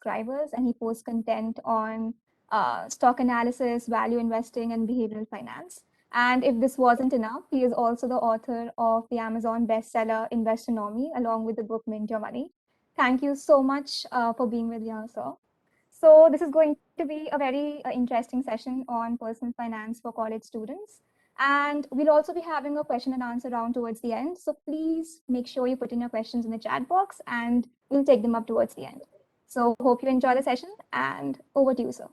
subscribers, and he posts content on stock analysis, value investing, and behavioral finance. And if this wasn't enough, he is also the author of the Amazon bestseller Investonomy, along with the book Mint Your Money. Thank you so much for being with me, sir. So this is going to be a very interesting session on personal finance for college students. And we'll also be having a question and answer round towards the end. So please make sure you put in your questions in the chat box and we'll take them up towards the end. So hope you enjoy the session and over to you, sir.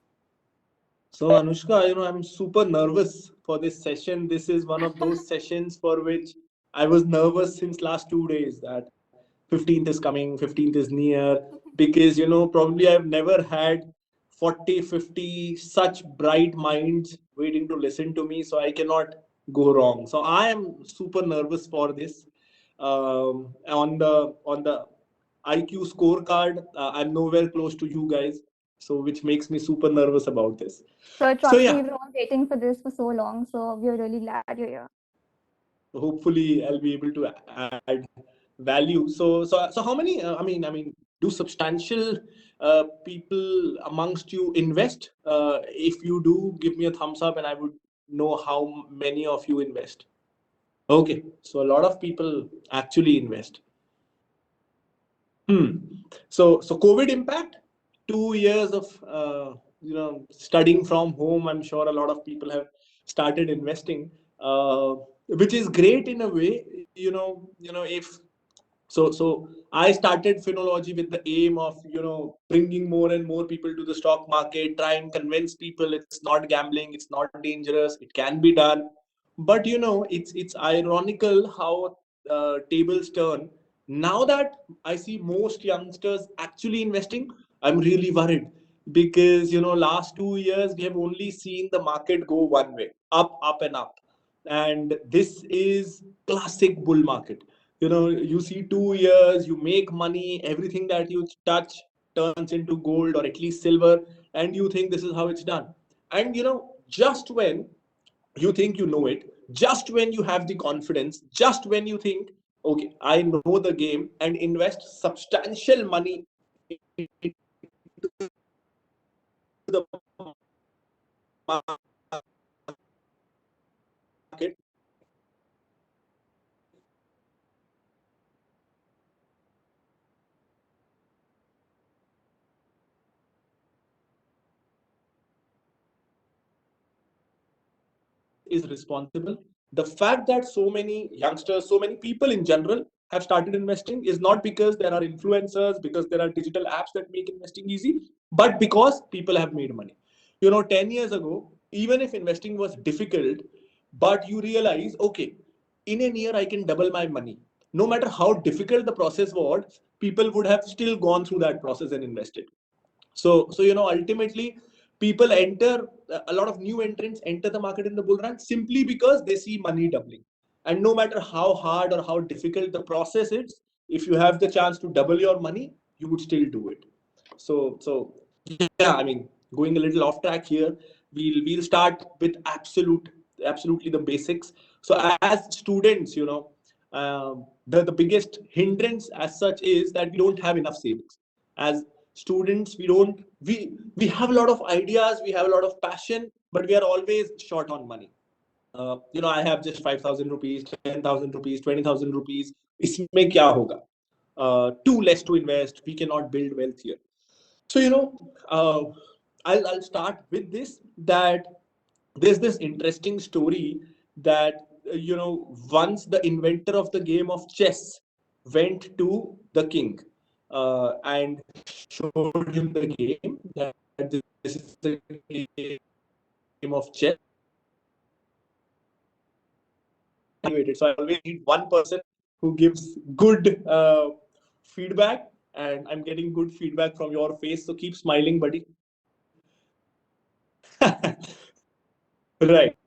So Anushka, I'm super nervous for this session. This is one of those sessions for which I was nervous since last 2 days that 15th is coming, 15th is near, because, probably I've never had 40, 50 such bright minds waiting to listen to me. So I cannot go wrong. So I am super nervous for this. On the IQ scorecard, I'm nowhere close to you guys. So which makes me super nervous about this. So So trust me, yeah, we've been all waiting for this for so long. So we're really glad you're here. hopefully I'll be able to add value. So how many? I mean, do substantial people amongst you invest? If you do, give me a thumbs up, and I would know how many of you invest. Okay, so a lot of people actually invest. Hmm. So COVID impact, 2 years of studying from home. I'm sure a lot of people have started investing, which is great in a way. If so I started Phonology with the aim of bringing more and more people to the stock market, try and convince people it's not gambling, it's not dangerous, it can be done. But it's ironical how tables turn. Now that I see most youngsters actually investing, I'm really worried, because last 2 years we have only seen the market go one way, up, up and up. And this is classic bull market. You see 2 years, you make money, everything that you touch turns into gold or at least silver, and you think this is how it's done. And just when you think you know it, just when you have the confidence, just when you think, okay, I know the game, and invest substantial money into the market, is responsible. The fact that so many youngsters, so many people in general have started investing is not because there are influencers, because there are digital apps that make investing easy, but because people have made money. 10 years ago, even if investing was difficult, but you realize, okay, in a year I can double my money. No matter how difficult the process was, people would have still gone through that process and invested. So ultimately, people enter, a lot of new entrants enter the market in the bull run simply because they see money doubling. And no matter how hard or how difficult the process is, if you have the chance to double your money, you would still do it. So yeah, I mean, going a little off track here, we'll start with absolutely the basics. So as students, the biggest hindrance as such is that we don't have enough savings. As students, we have a lot of ideas, we have a lot of passion, but we are always short on money. I have just 5,000 rupees, 10,000 rupees, 20,000 rupees. Isme kya hoga? Too less to invest. We cannot build wealth here. So, I'll start with this, that there's this interesting story that, once the inventor of the game of chess went to the king and showed him the game, that this is the game of chess. So I always need one person who gives good feedback, and I'm getting good feedback from your face. So keep smiling, buddy. Right.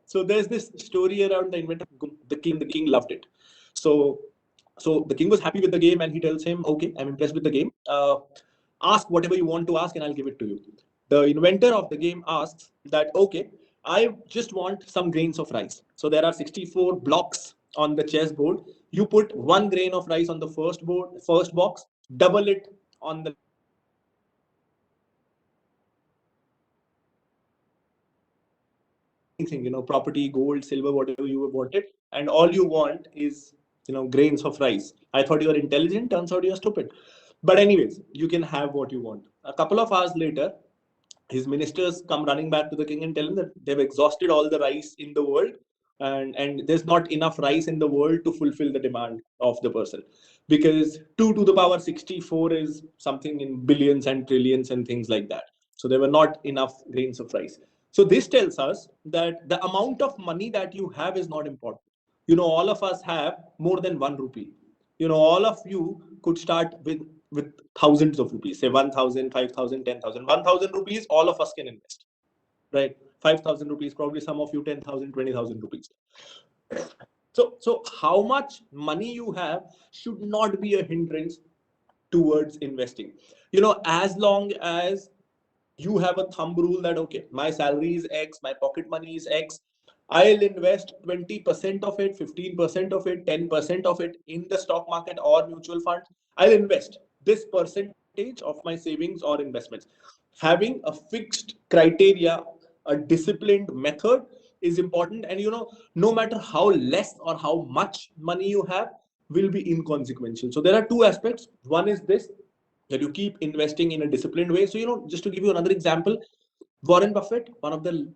So there's this story around the inventor of the king. The king loved it. So so the king was happy with the game, and he tells him, okay, I'm impressed with the game. Ask whatever you want to ask and I'll give it to you. The inventor of the game asks that, okay, I just want some grains of rice. So there are 64 blocks on the chessboard. You put one grain of rice on the first board, first box, double it on the land, on the buildings, on the anything, property, gold, silver, whatever you wanted, and all you want is, grains of rice. I thought you were intelligent, turns out you're stupid. But anyways, you can have what you want. A couple of hours later, his ministers come running back to the king and tell him that they've exhausted all the rice in the world, and there's not enough rice in the world to fulfill the demand of the person, because 2 to the power 64 is something in billions and trillions and things like that. So there were not enough grains of rice. So this tells us that the amount of money that you have is not important. All of us have more than 1 rupee. All of you could start with thousands of rupees, say 1,000, 5,000, 10,000, 1,000 rupees, all of us can invest, right? 5,000 rupees, probably some of you 10,000, 20,000 rupees. So how much money you have should not be a hindrance towards investing. As long as you have a thumb rule that, okay, my salary is X, my pocket money is X, I'll invest 20% of it, 15% of it, 10% of it in the stock market or mutual funds. I'll invest this percentage of my savings or investments. Having a fixed criteria, a disciplined method is important. And no matter how less or how much money you have, will be inconsequential. So there are two aspects. One is this, that you keep investing in a disciplined way. So, just to give you another example, Warren Buffett, one of the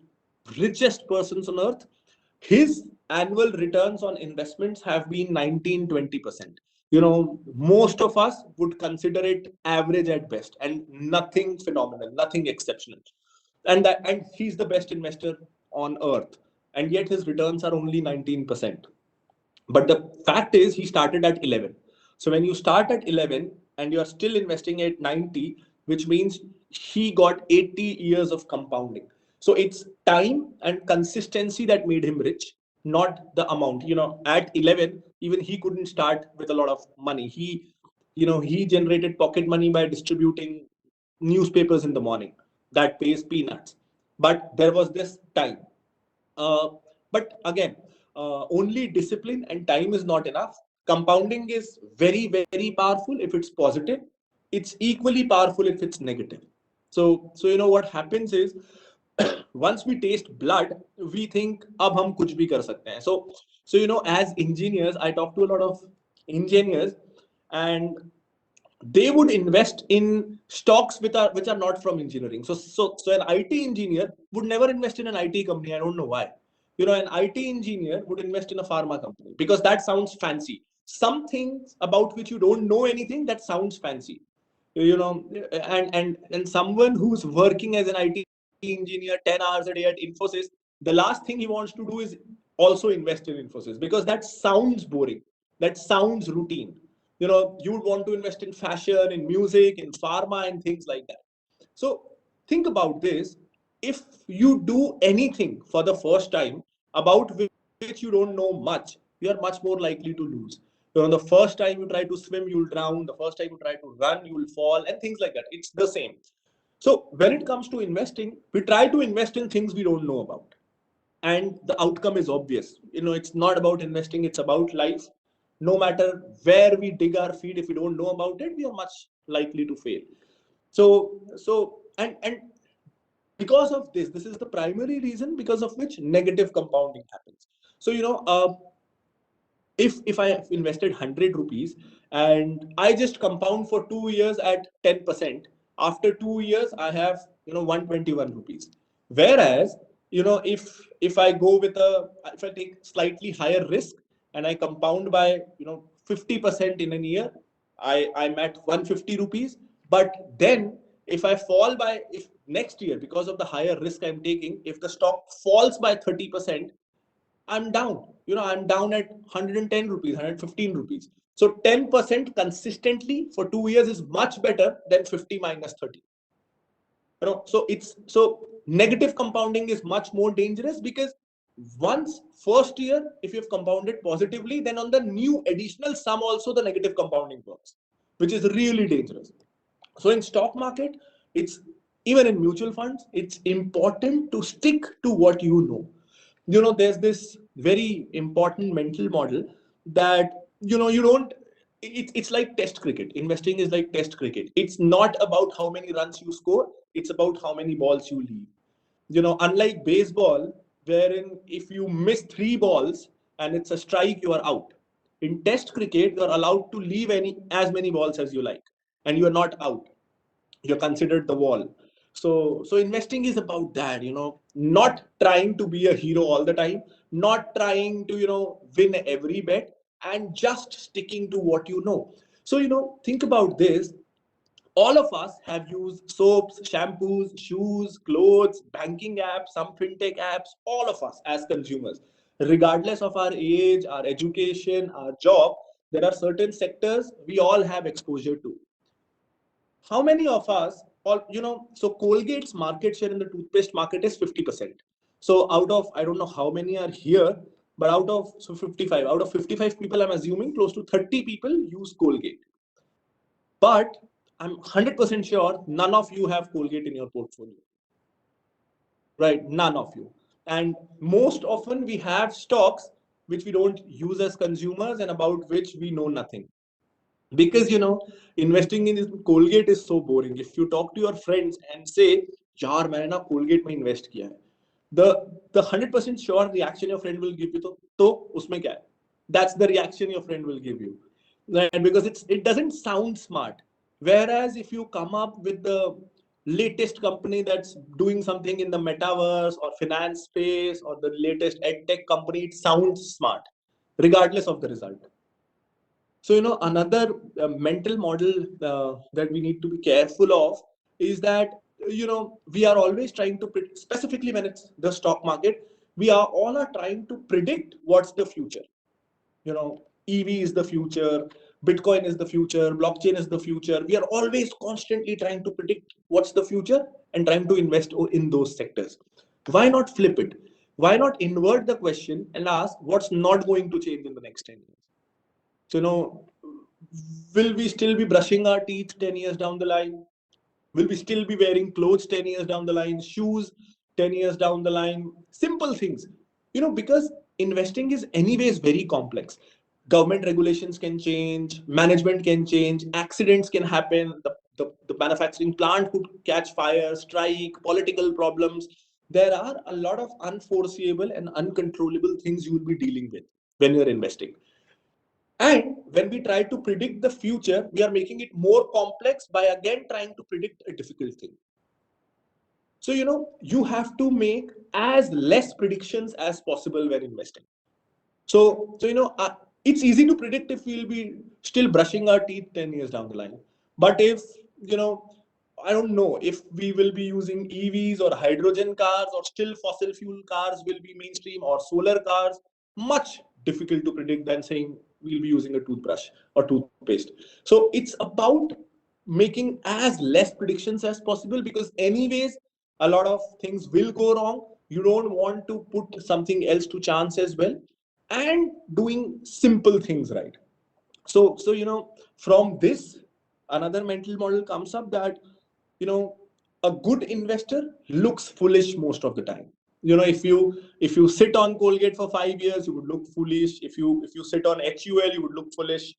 richest persons on earth, his annual returns on investments have been 19-20%. Most of us would consider it average at best and nothing phenomenal, nothing exceptional. And he's the best investor on earth. And yet his returns are only 19%. But the fact is, he started at 11. So when you start at 11 and you are still investing at 90, which means he got 80 years of compounding. So it's time and consistency that made him rich, not the amount. At 11, even he couldn't start with a lot of money. He generated pocket money by distributing newspapers in the morning. That pays peanuts. But there was this time. But again, only discipline and time is not enough. Compounding is very, very powerful if it's positive. It's equally powerful if it's negative. So what happens is, once we taste blood, we think, "Ab hum kuch bhi kar sakte hain." So as engineers, I talk to a lot of engineers, and they would invest in stocks which are not from engineering. So an IT engineer would never invest in an IT company. I don't know why. An IT engineer would invest in a pharma company because that sounds fancy. Some things about which you don't know anything, that sounds fancy. And someone who's working as an IT engineer 10 hours a day at Infosys, the last thing he wants to do is also invest in Infosys, because that sounds boring, that sounds routine. You would want to invest in fashion, in music, in pharma, and things like that. So think about this. If you do anything for the first time about which you don't know much, you are much more likely to lose. The first time you try to swim, you'll drown. The first time you try to run, you will fall, and things like that. It's the same. So when it comes to investing, we try to invest in things we don't know about, and the outcome is obvious. It's not about investing, it's about life. No matter where we dig our feet, if we don't know about it, we are much likely to fail. So and because of this is the primary reason because of which negative compounding happens. So if I have invested 100 rupees and I just compound for 2 years at 10%, after 2 years I have 121 rupees. Whereas if I go with if I take slightly higher risk and I compound by 50% in a year, I'm at 150 rupees. But then if I fall by, if next year, because of the higher risk I'm taking, if the stock falls by 30%, I'm down. I'm down at 110 rupees, 115 rupees. So 10% consistently for 2 years is much better than 50 minus 30. So negative compounding is much more dangerous, because once first year, if you've compounded positively, then on the new additional sum also the negative compounding works, which is really dangerous. So in stock market, it's even in mutual funds, it's important to stick to what you know. There's this very important mental model that you don't it's like test cricket. Investing is like test cricket. It's not about how many runs you score, it's about how many balls you leave. Unlike baseball, wherein if you miss 3 balls and it's a strike, you are out. In test cricket, you are allowed to leave as many balls as you like, and you are not out. You're considered the wall. So investing is about that, not trying to be a hero all the time, not trying to win every bet, and just sticking to what you know. So think about this. All of us have used soaps, shampoos, shoes, clothes, banking apps, some fintech apps, all of us as consumers. Regardless of our age, our education, our job, there are certain sectors we all have exposure to. How many of us, all so Colgate's market share in the toothpaste market is 50%. So out of, I don't know how many are here, but out of, so 55, out of 55 people, I'm assuming close to 30 people use Colgate. But I'm 100% sure none of you have Colgate in your portfolio, right? None of you. And most often we have stocks which we don't use as consumers and about which we know nothing. Because investing in Colgate is so boring. If you talk to your friends and say, यार मैंने ना Colgate में invest किया है, the 100% sure reaction your friend will give you, तो उसमें क्या है? That's the reaction your friend will give you, right? Because it doesn't sound smart. Whereas if you come up with the latest company that's doing something in the metaverse or finance space, or the latest ed tech company, it sounds smart regardless of the result. So, another mental model that we need to be careful of is that, we are always trying to, specifically when it's the stock market, we are all are trying to predict what's the future. EV is the future, Bitcoin is the future, blockchain is the future. We are always constantly trying to predict what's the future and trying to invest in those sectors. Why not flip it? Why not invert the question and ask what's not going to change in the next 10 years? So, will we still be brushing our teeth 10 years down the line? Will we still be wearing clothes 10 years down the line, shoes 10 years down the line? Simple things. Because investing is anyways very complex. Government regulations can change, management can change, accidents can happen, the manufacturing plant could catch fire, strike, political problems. There are a lot of unforeseeable and uncontrollable things you will be dealing with when you're investing. And when we try to predict the future, we are making it more complex by again trying to predict a difficult thing. So, you have to make as less predictions as possible when investing. So it's easy to predict if we'll be still brushing our teeth 10 years down the line. But if, I don't know if we will be using EVs or hydrogen cars, or still fossil fuel cars will be mainstream, or solar cars, much difficult to predict than saying we'll be using a toothbrush or toothpaste. So it's about making as less predictions as possible, because anyways, a lot of things will go wrong. You don't want to put something else to chance as well, and doing simple things right. So from this, another mental model comes up that you know a good investor looks foolish most of the time. If you sit on Colgate for 5 years, you would look foolish. If you sit on HUL, you would look foolish.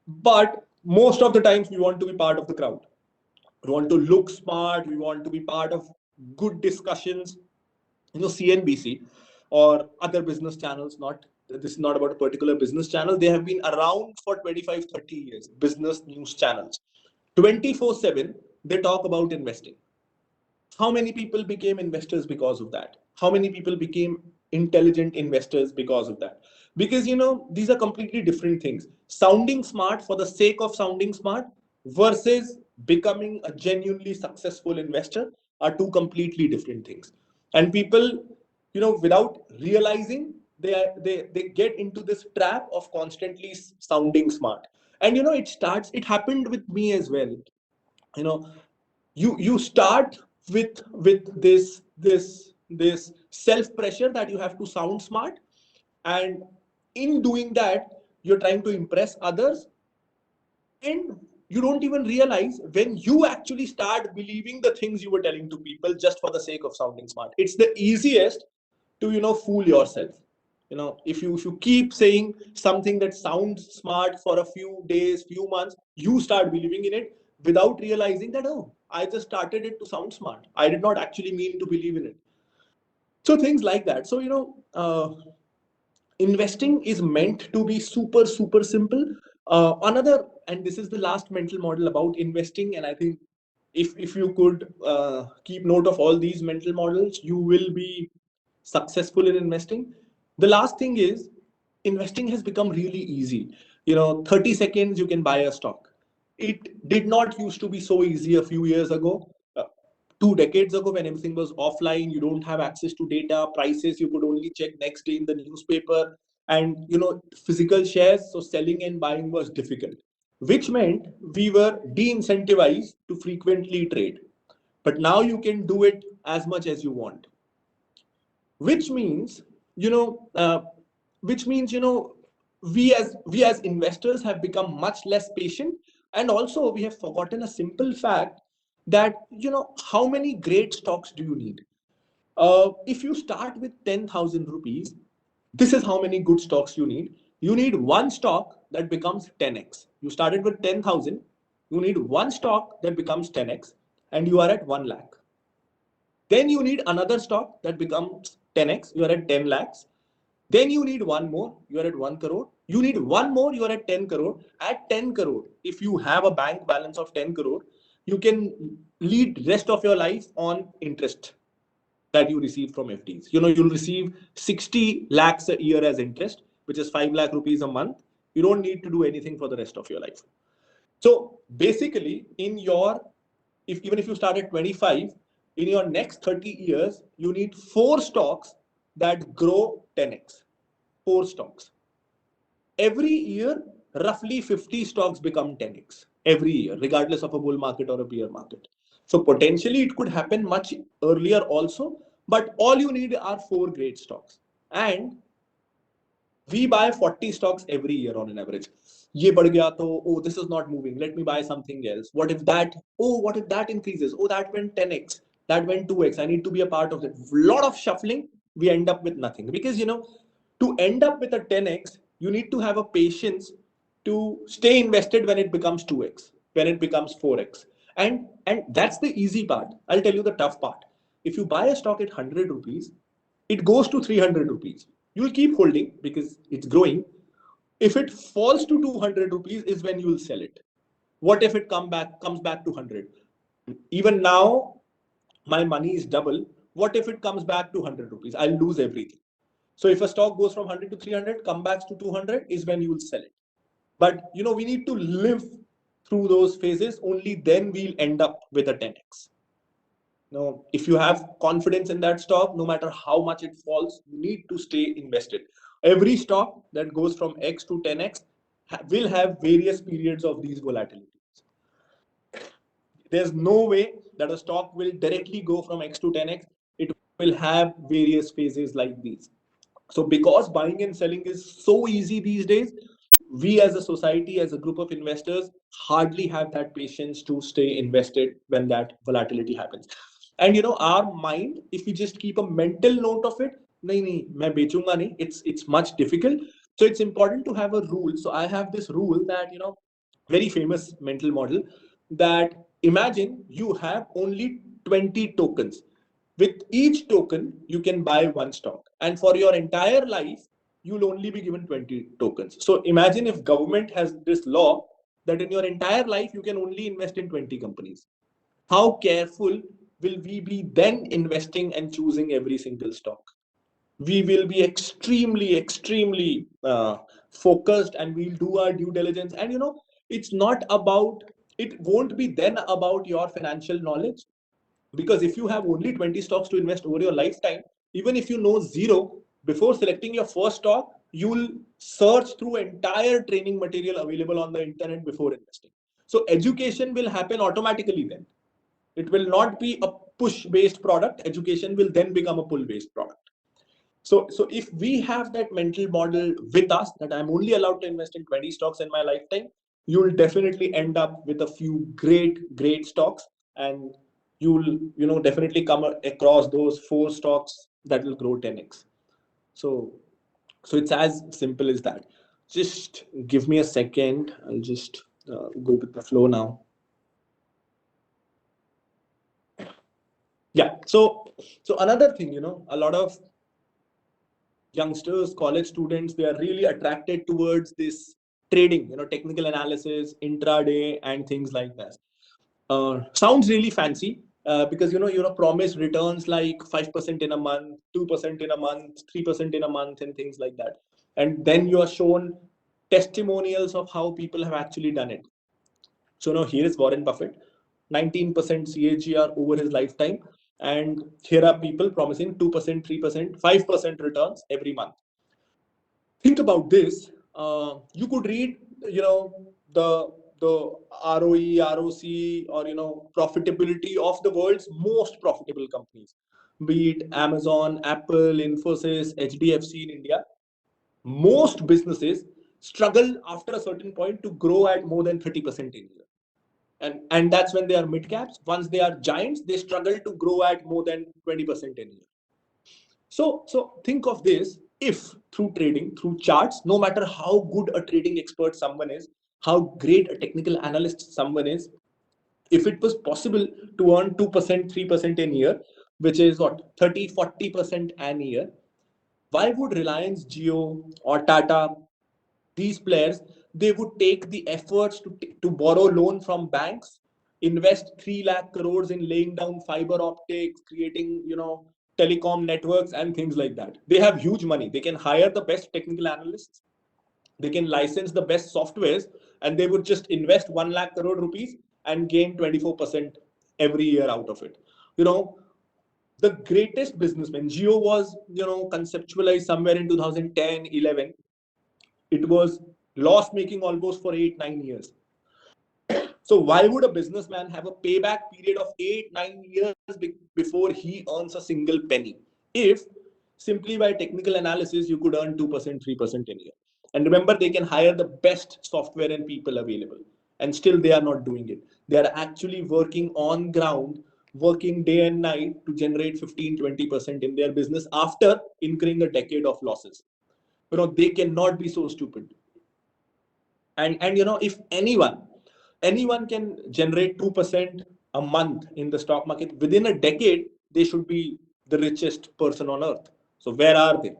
But most of the times we want to be part of the crowd. We want to look smart. We want to be part of good discussions. CNBC or other business channels, not this is not about a particular business channel, they have been around for 25, 30 years. Business news channels, 24/7 they talk about investing. How many people became investors because of that? How many people became intelligent investors because of that? Because these are completely different things. Sounding smart for the sake of sounding smart versus becoming a genuinely successful investor are two completely different things. And people, without realizing, they get into this trap of constantly sounding smart. And it happened with me as well. you know you start with this self pressure that you have to sound smart, and in doing that you're trying to impress others, and you don't even realize when you actually start believing the things you were telling to people just for the sake of sounding smart. It's the easiest to fool yourself. If you keep saying something that sounds smart for a few days, few months, you start believing in it without realizing that, oh, I just started it to sound smart, I did not actually mean to believe in it. So things like that. So investing is meant to be super super simple. Another, and this is the last mental model about investing, and I think if you could keep note of all these mental models, you will be successful in investing. The last thing is, investing has become really easy. 30 seconds you can buy a stock. It did not used to be so easy a few years ago. 2 decades ago, when everything was offline, you don't have access to data prices, you could only check next day in the newspaper, and physical shares, so selling and buying was difficult, which meant we were de-incentivized to frequently trade. But now you can do it as much as you want, which means you know which means we as investors have become much less patient. And also we have forgotten a simple fact, that how many great stocks do you need? If you start with 10,000 rupees, this is how many good stocks you need. You need one stock that becomes 10x. You started with 10,000, you need one stock that becomes 10x, and you are at 1 lakh. Then you need another stock that becomes 10x, you are at 10 lakhs. Then you need one more, you are at 1 crore. You need one more, you are at 10 crore. At 10 crore, if you have a bank balance of 10 crore, you can lead rest of your life on interest that you receive from FDs. You'll receive 60 lakhs a year as interest, which is 5 lakh rupees a month. You don't need to do anything for the rest of your life. So basically, even if you start at 25, in your next 30 years, you need four stocks that grow 10x. Four stocks. Every year, roughly 50 stocks become 10x every year, regardless of a bull market or a bear market. So potentially it could happen much earlier also, but all you need are four great stocks. And we buy 40 stocks every year on an average. ये बढ़ गया तो, oh, this is not moving, let me buy something else. What if that increases? Oh, that went 10x, that went 2x, I need to be a part of it. Lot of shuffling, we end up with nothing. Because to end up with a 10x, you need to have a patience to stay invested when it becomes 2x, when it becomes 4x. And that's the easy part. I'll tell you the tough part. If you buy a stock at 100 rupees, it goes to 300 rupees. You'll keep holding because it's growing. If it falls to 200 rupees is when you'll sell it. What if it comes back to 100? Even now, my money is double. What if it comes back to 100 rupees? I'll lose everything. So if a stock goes from 100 to 300, come back to 200 is when you will sell it. But we need to live through those phases. Only then we'll end up with a 10x. No, if you have confidence in that stock, no matter how much it falls, you need to stay invested. Every stock that goes from X to 10X will have various periods of these volatilities. There's no way that a stock will directly go from X to 10X. It will have various phases like these. So because buying and selling is so easy these days, we as a society, as a group of investors, hardly have that patience to stay invested when that volatility happens. And our mind, if we just keep a mental note of it, nahi, nahi, main bechunga nahi, it's much difficult. So it's important to have a rule. So I have this rule that, very famous mental model, that imagine you have only 20 tokens. With each token, you can buy one stock. And for your entire life, you'll only be given 20 tokens. So imagine if government has this law that in your entire life, you can only invest in 20 companies. How careful will we be then investing and choosing every single stock? We will be extremely focused, and we'll do our due diligence. And it's not about, it won't be then about your financial knowledge, because if you have only 20 stocks to invest over your lifetime, even if you know zero, before selecting your first stock, you'll search through entire training material available on the internet before investing. So education will happen automatically then. It will not be a push based product. Education will then become a pull based product. So if we have that mental model with us, that I'm only allowed to invest in 20 stocks in my lifetime, you'll definitely end up with a few great stocks, and you'll definitely come across those four stocks that will grow 10x. So So it's as simple as that. Just give me a second. I'll just go with the flow now. Yeah. So another thing, a lot of youngsters, college students, they are really attracted towards this trading, technical analysis, intraday, and things like that. Sounds really fancy because you're promised returns like 5% in a month, 2% in a month, 3% in a month, and things like that. And then you are shown testimonials of how people have actually done it. So now here is Warren Buffett, 19% CAGR over his lifetime. And here are people promising 2%, 3%, 5% returns every month. Think about this. You could read, the ROE, ROC, or profitability of the world's most profitable companies, be it Amazon, Apple, Infosys, HDFC in India. Most businesses struggle after a certain point to grow at more than 30% in a year. And that's when they are mid caps. Once they are giants, they struggle to grow at more than 20% in a year. So think of this: if through trading, through charts, no matter how good a trading expert someone is, how great a technical analyst someone is, if it was possible to earn 2%, 3% in a year, which is what, 30, 40% an year, why would Reliance Jio or Tata, these players, they would take the efforts to borrow loan from banks, invest 3 lakh crores in laying down fiber optics, creating telecom networks and things like that? They have huge money. They can hire the best technical analysts, they can license the best softwares, and they would just invest 1 lakh crore rupees and gain 24% every year out of it. you know the greatest businessman, Geo was conceptualized somewhere in 2010, 11. It was loss making almost for 8, 9 years. So why would a businessman have a payback period of 8, 9 years before he earns a single penny? If simply by technical analysis you could earn 2%, 3% in a year. And remember, they can hire the best software and people available, and still they are not doing it. They are actually working on ground, working day and night to generate 15, 20% in their business after incurring a decade of losses. They cannot be so stupid. And if anyone can generate 2% a month in the stock market within a decade, they should be the richest person on earth. So where are they?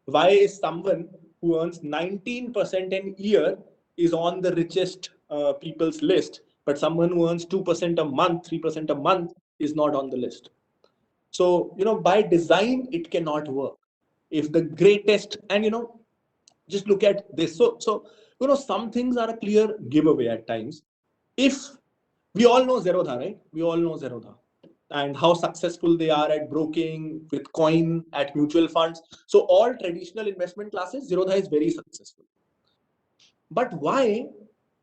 Why is someone who earns 19% an year is on the richest people's list, but someone who earns 2% a month, 3% a month is not on the list? So by design it cannot work. If the greatest, and just look at this. So some things are a clear giveaway at times. If we all know Zerodha, right? We all know Zerodha and how successful they are at broking, with coin, at mutual funds. So all traditional investment classes, Zerodha is very successful. But why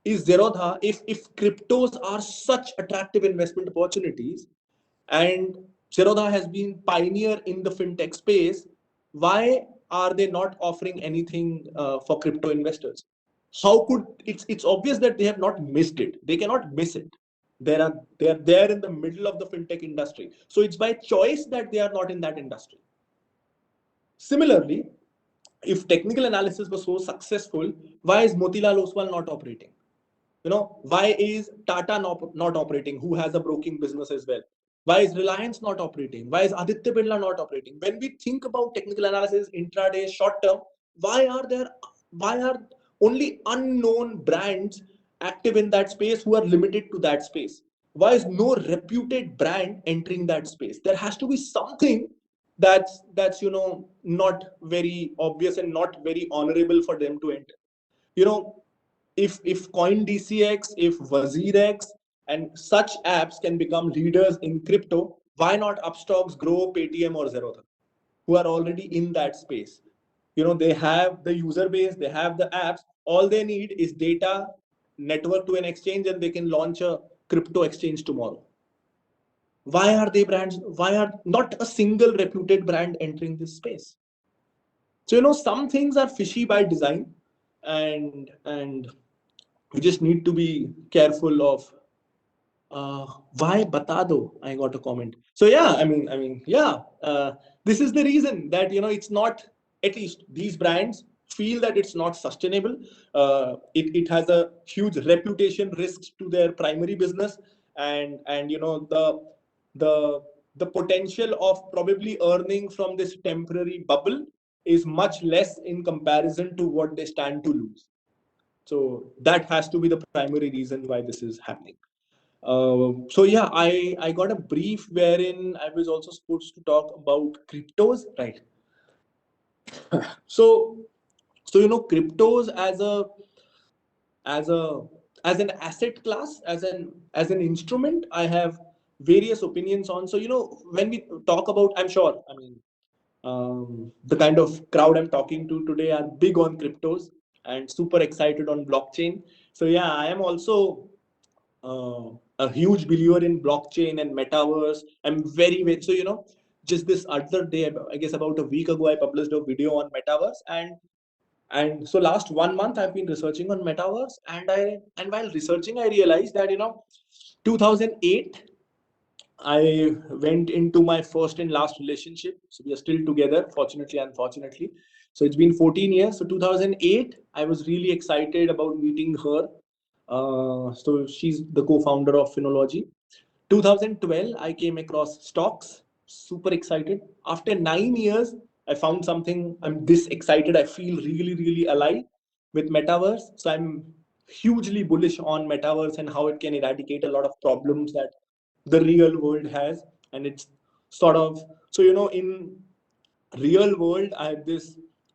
is Zerodha, if cryptos are such attractive investment opportunities, and Zerodha has been pioneer in the fintech space, why are they not offering anything for crypto investors? How could it's obvious that they have not missed it. They cannot miss it. They are there in the middle of the fintech industry. So it's by choice that they are not in that industry. Similarly, if technical analysis was so successful, why is Motilal Oswal not operating? Why is Tata not operating, who has a broking business as well? Why is Reliance not operating? Why is Aditya Birla not operating? When we think about technical analysis, intraday, short term, why are only unknown brands active in that space, who are limited to that space? Why is no reputed brand entering that space? There has to be something that's not very obvious and not very honorable for them to enter. you know if CoinDCX, if WazirX, and such apps can become leaders in crypto, why not Upstocks, Grow, Paytm, or Zerodha, who are already in that space? They have the user base, they have the apps. All they need is data, network to an exchange, and they can launch a crypto exchange tomorrow. Why are they brands? Why are not a single reputed brand entering this space? So some things are fishy by design, and we just need to be careful of why bata do. I got a comment. So yeah, yeah, this is the reason that it's not, at least these brands, feel that it's not sustainable. It has a huge reputation risks to their primary business, and the the potential of probably earning from this temporary bubble is much less in comparison to what they stand to lose. So that has to be the primary reason why this is happening. So yeah, I got a brief wherein I was also supposed to talk about cryptos, right? So cryptos as a as an asset class, as an instrument, I have various opinions on. So when we talk about, I'm sure, I mean, the kind of crowd I'm talking to today are big on cryptos and super excited on blockchain. So yeah, I am also a huge believer in blockchain and metaverse. I'm very so just this other day, I guess about a week ago, I published a video on metaverse, and so last 1 month I've been researching on metaverse, and while researching I realized that 2008 I went into my first and last relationship. So we are still together, fortunately, unfortunately. So it's been 14 years. So 2008, I was really excited about meeting her. So she's the co-founder of Phenology. 2012, I came across stocks. Super excited. After 9 years, I found something. I'm this excited. I feel really alive with metaverse. So I'm hugely bullish on metaverse and how it can eradicate a lot of problems that the real world has. And it's sort of, so in real world, I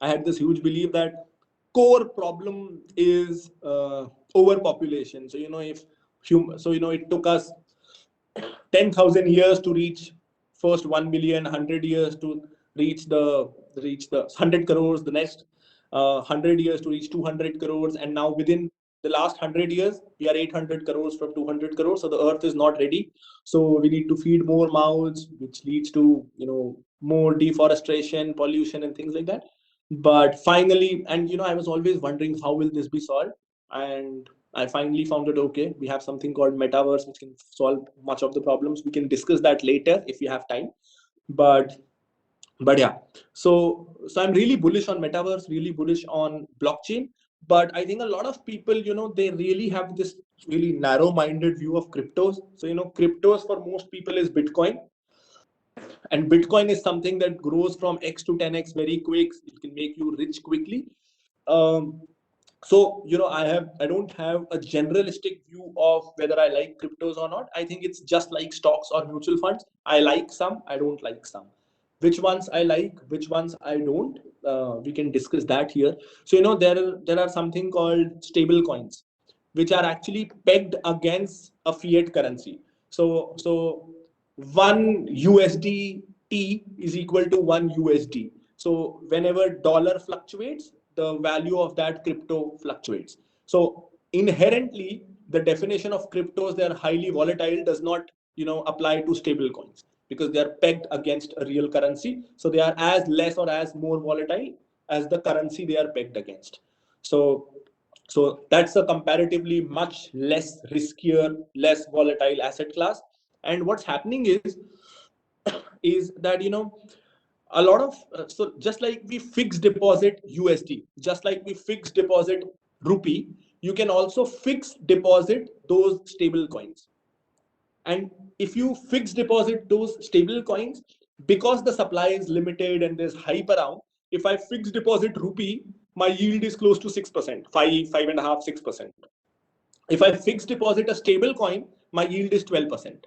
had this huge belief that core problem is overpopulation. So if so it took us 10,000 years to reach first 1 million, 100 years to reach the 100 crores, the next 100 years to reach 200 crores, and now within the last 100 years we are 800 crores from 200 crores. So the earth is not ready. So we need to feed more mouths, which leads to more deforestation, pollution, and things like that. But finally, and I was always wondering how will this be solved, and I finally found it. Okay, we have something called metaverse which can solve much of the problems. We can discuss that later if we have time. But yeah, so I'm really bullish on metaverse, really bullish on blockchain. But I think a lot of people, they really have this really narrow-minded view of cryptos. So cryptos for most people is Bitcoin, and Bitcoin is something that grows from X to 10x very quick. It can make you rich quickly. um, so I don't have a generalistic view of whether I like cryptos or not. I think it's just like stocks or mutual funds. I like some, I don't like some. Which ones I like, which ones I don't, we can discuss that here. So there are something called stable coins, which are actually pegged against a fiat currency. So 1 USDT is equal to 1 USD. So whenever dollar fluctuates, the value of that crypto fluctuates. So inherently, the definition of cryptos, they are highly volatile, does not apply to stable coins because they are pegged against a real currency. So they are as less or as more volatile as the currency they are pegged against. So that's a comparatively much less riskier, less volatile asset class. And what's happening is that a lot of so just like we fixed deposit USD, just like we fixed deposit rupee, you can also fix deposit those stable coins. And if you fix deposit those stable coins, because the supply is limited and there's hype around, if I fix deposit rupee, my yield is close to 6%, 5.5, 6%. If I fix deposit a stable coin, my yield is 12%.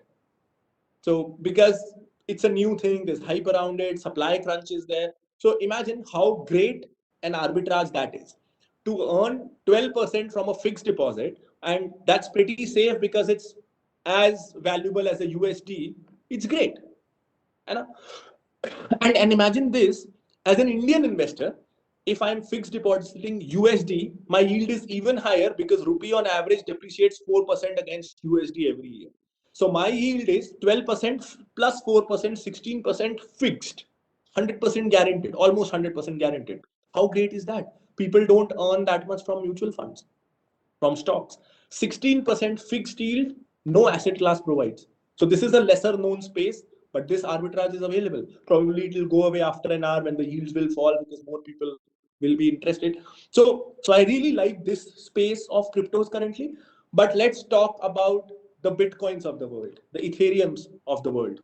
So because it's a new thing, there's hype around it, supply crunch is there. So imagine how great an arbitrage that is to earn 12% from a fixed deposit, and that's pretty safe because it's as valuable as a USD. It's great. And and imagine this, as an Indian investor, if I'm fixed depositing USD, my yield is even higher because rupee on average depreciates 4% against USD every year. So my yield is 12% plus 4%, 16% fixed, 100% guaranteed, almost 100% guaranteed. How great is that? People don't earn that much from mutual funds, from stocks. 16% fixed yield, no asset class provides. So this is a lesser known space, but this arbitrage is available. Probably it will go away after an hour when the yields will fall because more people will be interested. So I really like this space of cryptos currently. But let's talk about the bitcoins of the world, the ethereums of the world.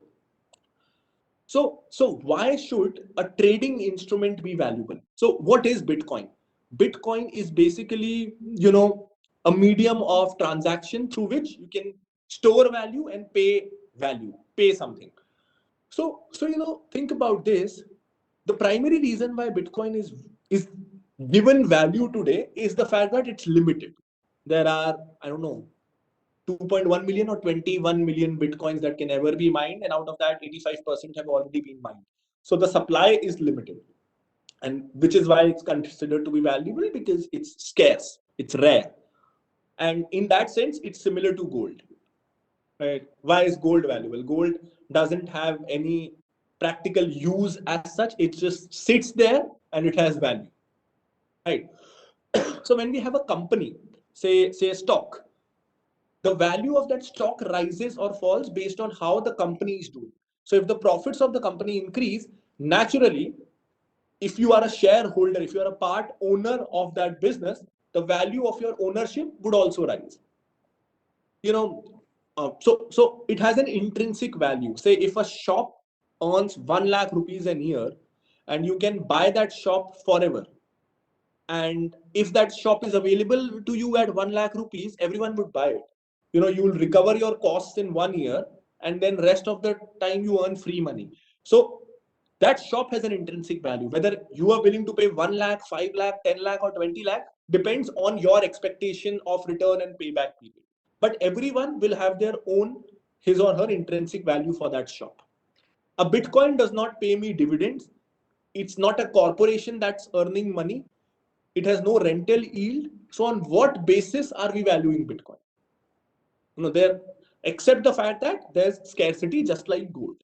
So why should a trading instrument be valuable? So what is Bitcoin? Bitcoin is basically, a medium of transaction through which you can store value and pay value, pay something. So think about this. The primary reason why Bitcoin is given value today is the fact that it's limited. There are, I don't know, 2.1 million or 21 million bitcoins that can ever be mined, and out of that 85% have already been mined. So the supply is limited, and which is why it's considered to be valuable, because it's scarce, it's rare. And in that sense, it's similar to gold, right? Why is gold valuable? Gold doesn't have any practical use as such. It just sits there and it has value, right? So when we have a company, say a stock, the value of that stock rises or falls based on how the company is doing. So if the profits of the company increase, naturally, if you are a shareholder, if you are a part owner of that business, the value of your ownership would also rise. You know, so it has an intrinsic value. Say if a shop earns 1 lakh rupees a year, and you can buy that shop forever, and if that shop is available to you at 1 lakh rupees, everyone would buy it. You will recover your costs in 1 year, and then rest of the time you earn free money. So that shop has an intrinsic value. Whether you are willing to pay 1 lakh, 5 lakh, 10 lakh, or 20 lakh depends on your expectation of return and payback period. But everyone will have their own, his or her intrinsic value for that shop. A Bitcoin does not pay me dividends. It's not a corporation that's earning money. It has no rental yield. So on what basis are we valuing Bitcoin? There, except the fact that there's scarcity, just like gold.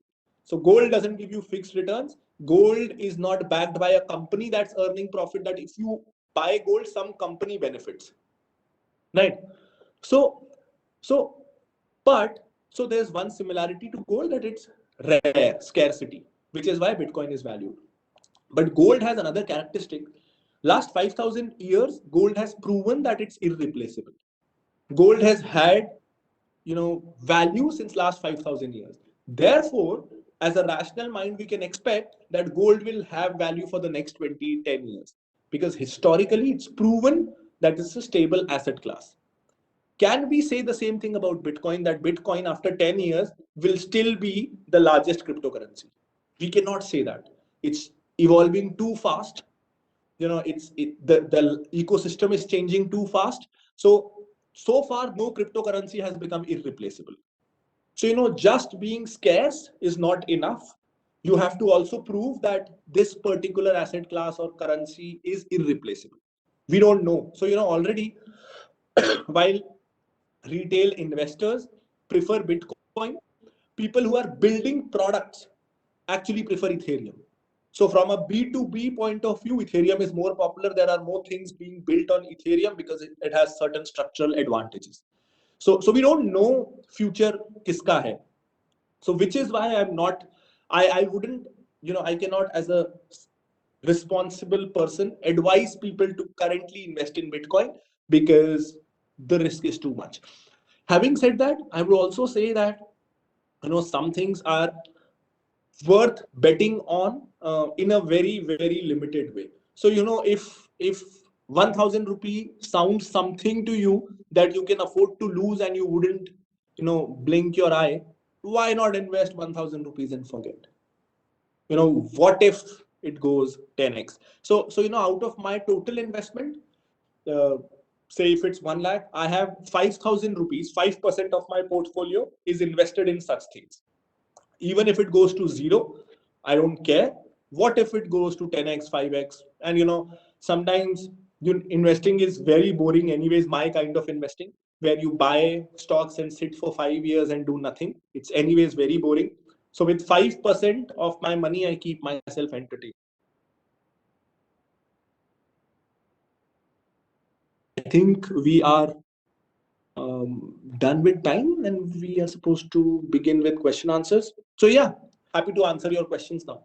So gold doesn't give you fixed returns. Gold is not backed by a company that's earning profit, that if you buy gold, some company benefits, right? So so but so there's one similarity to gold, that it's rare, scarcity, which is why Bitcoin is valued. But gold has another characteristic. Last 5,000 years, gold has proven that it's irreplaceable. Gold has had, value since last 5,000 years. Therefore, as a rational mind, we can expect that gold will have value for the next 20, 10 years, because historically it's proven that it's a stable asset class. Can we say the same thing about Bitcoin, that Bitcoin after 10 years will still be the largest cryptocurrency? We cannot say that. It's evolving too fast. The ecosystem is changing too fast. So far, no cryptocurrency has become irreplaceable. So, just being scarce is not enough. You have to also prove that this particular asset class or currency is irreplaceable. We don't know. So, already, while retail investors prefer Bitcoin, people who are building products actually prefer Ethereum. So from a B2B point of view, Ethereum is more popular. There are more things being built on Ethereum because it has certain structural advantages. So we don't know future kiska hai. So which is why I wouldn't, I cannot, as a responsible person, advise people to currently invest in Bitcoin, because the risk is too much. Having said that, I would also say that, some things are worth betting on in a very, very limited way. So, if 1,000 rupee sounds something to you that you can afford to lose, and you wouldn't, blink your eye, why not invest 1,000 rupees and forget? What if it goes 10x? So out of my total investment, uh, say if it's 1 lakh, I have 5,000 rupees, 5% of my portfolio is invested in such things. Even if it goes to zero, I don't care. What if it goes to 10x, 5x? And sometimes investing is very boring anyways, my kind of investing, where you buy stocks and sit for 5 years and do nothing. It's anyways very boring. So with 5% of my money, I keep myself entertained. I think we are done with time, and we are supposed to begin with question answers. So yeah, happy to answer your questions now.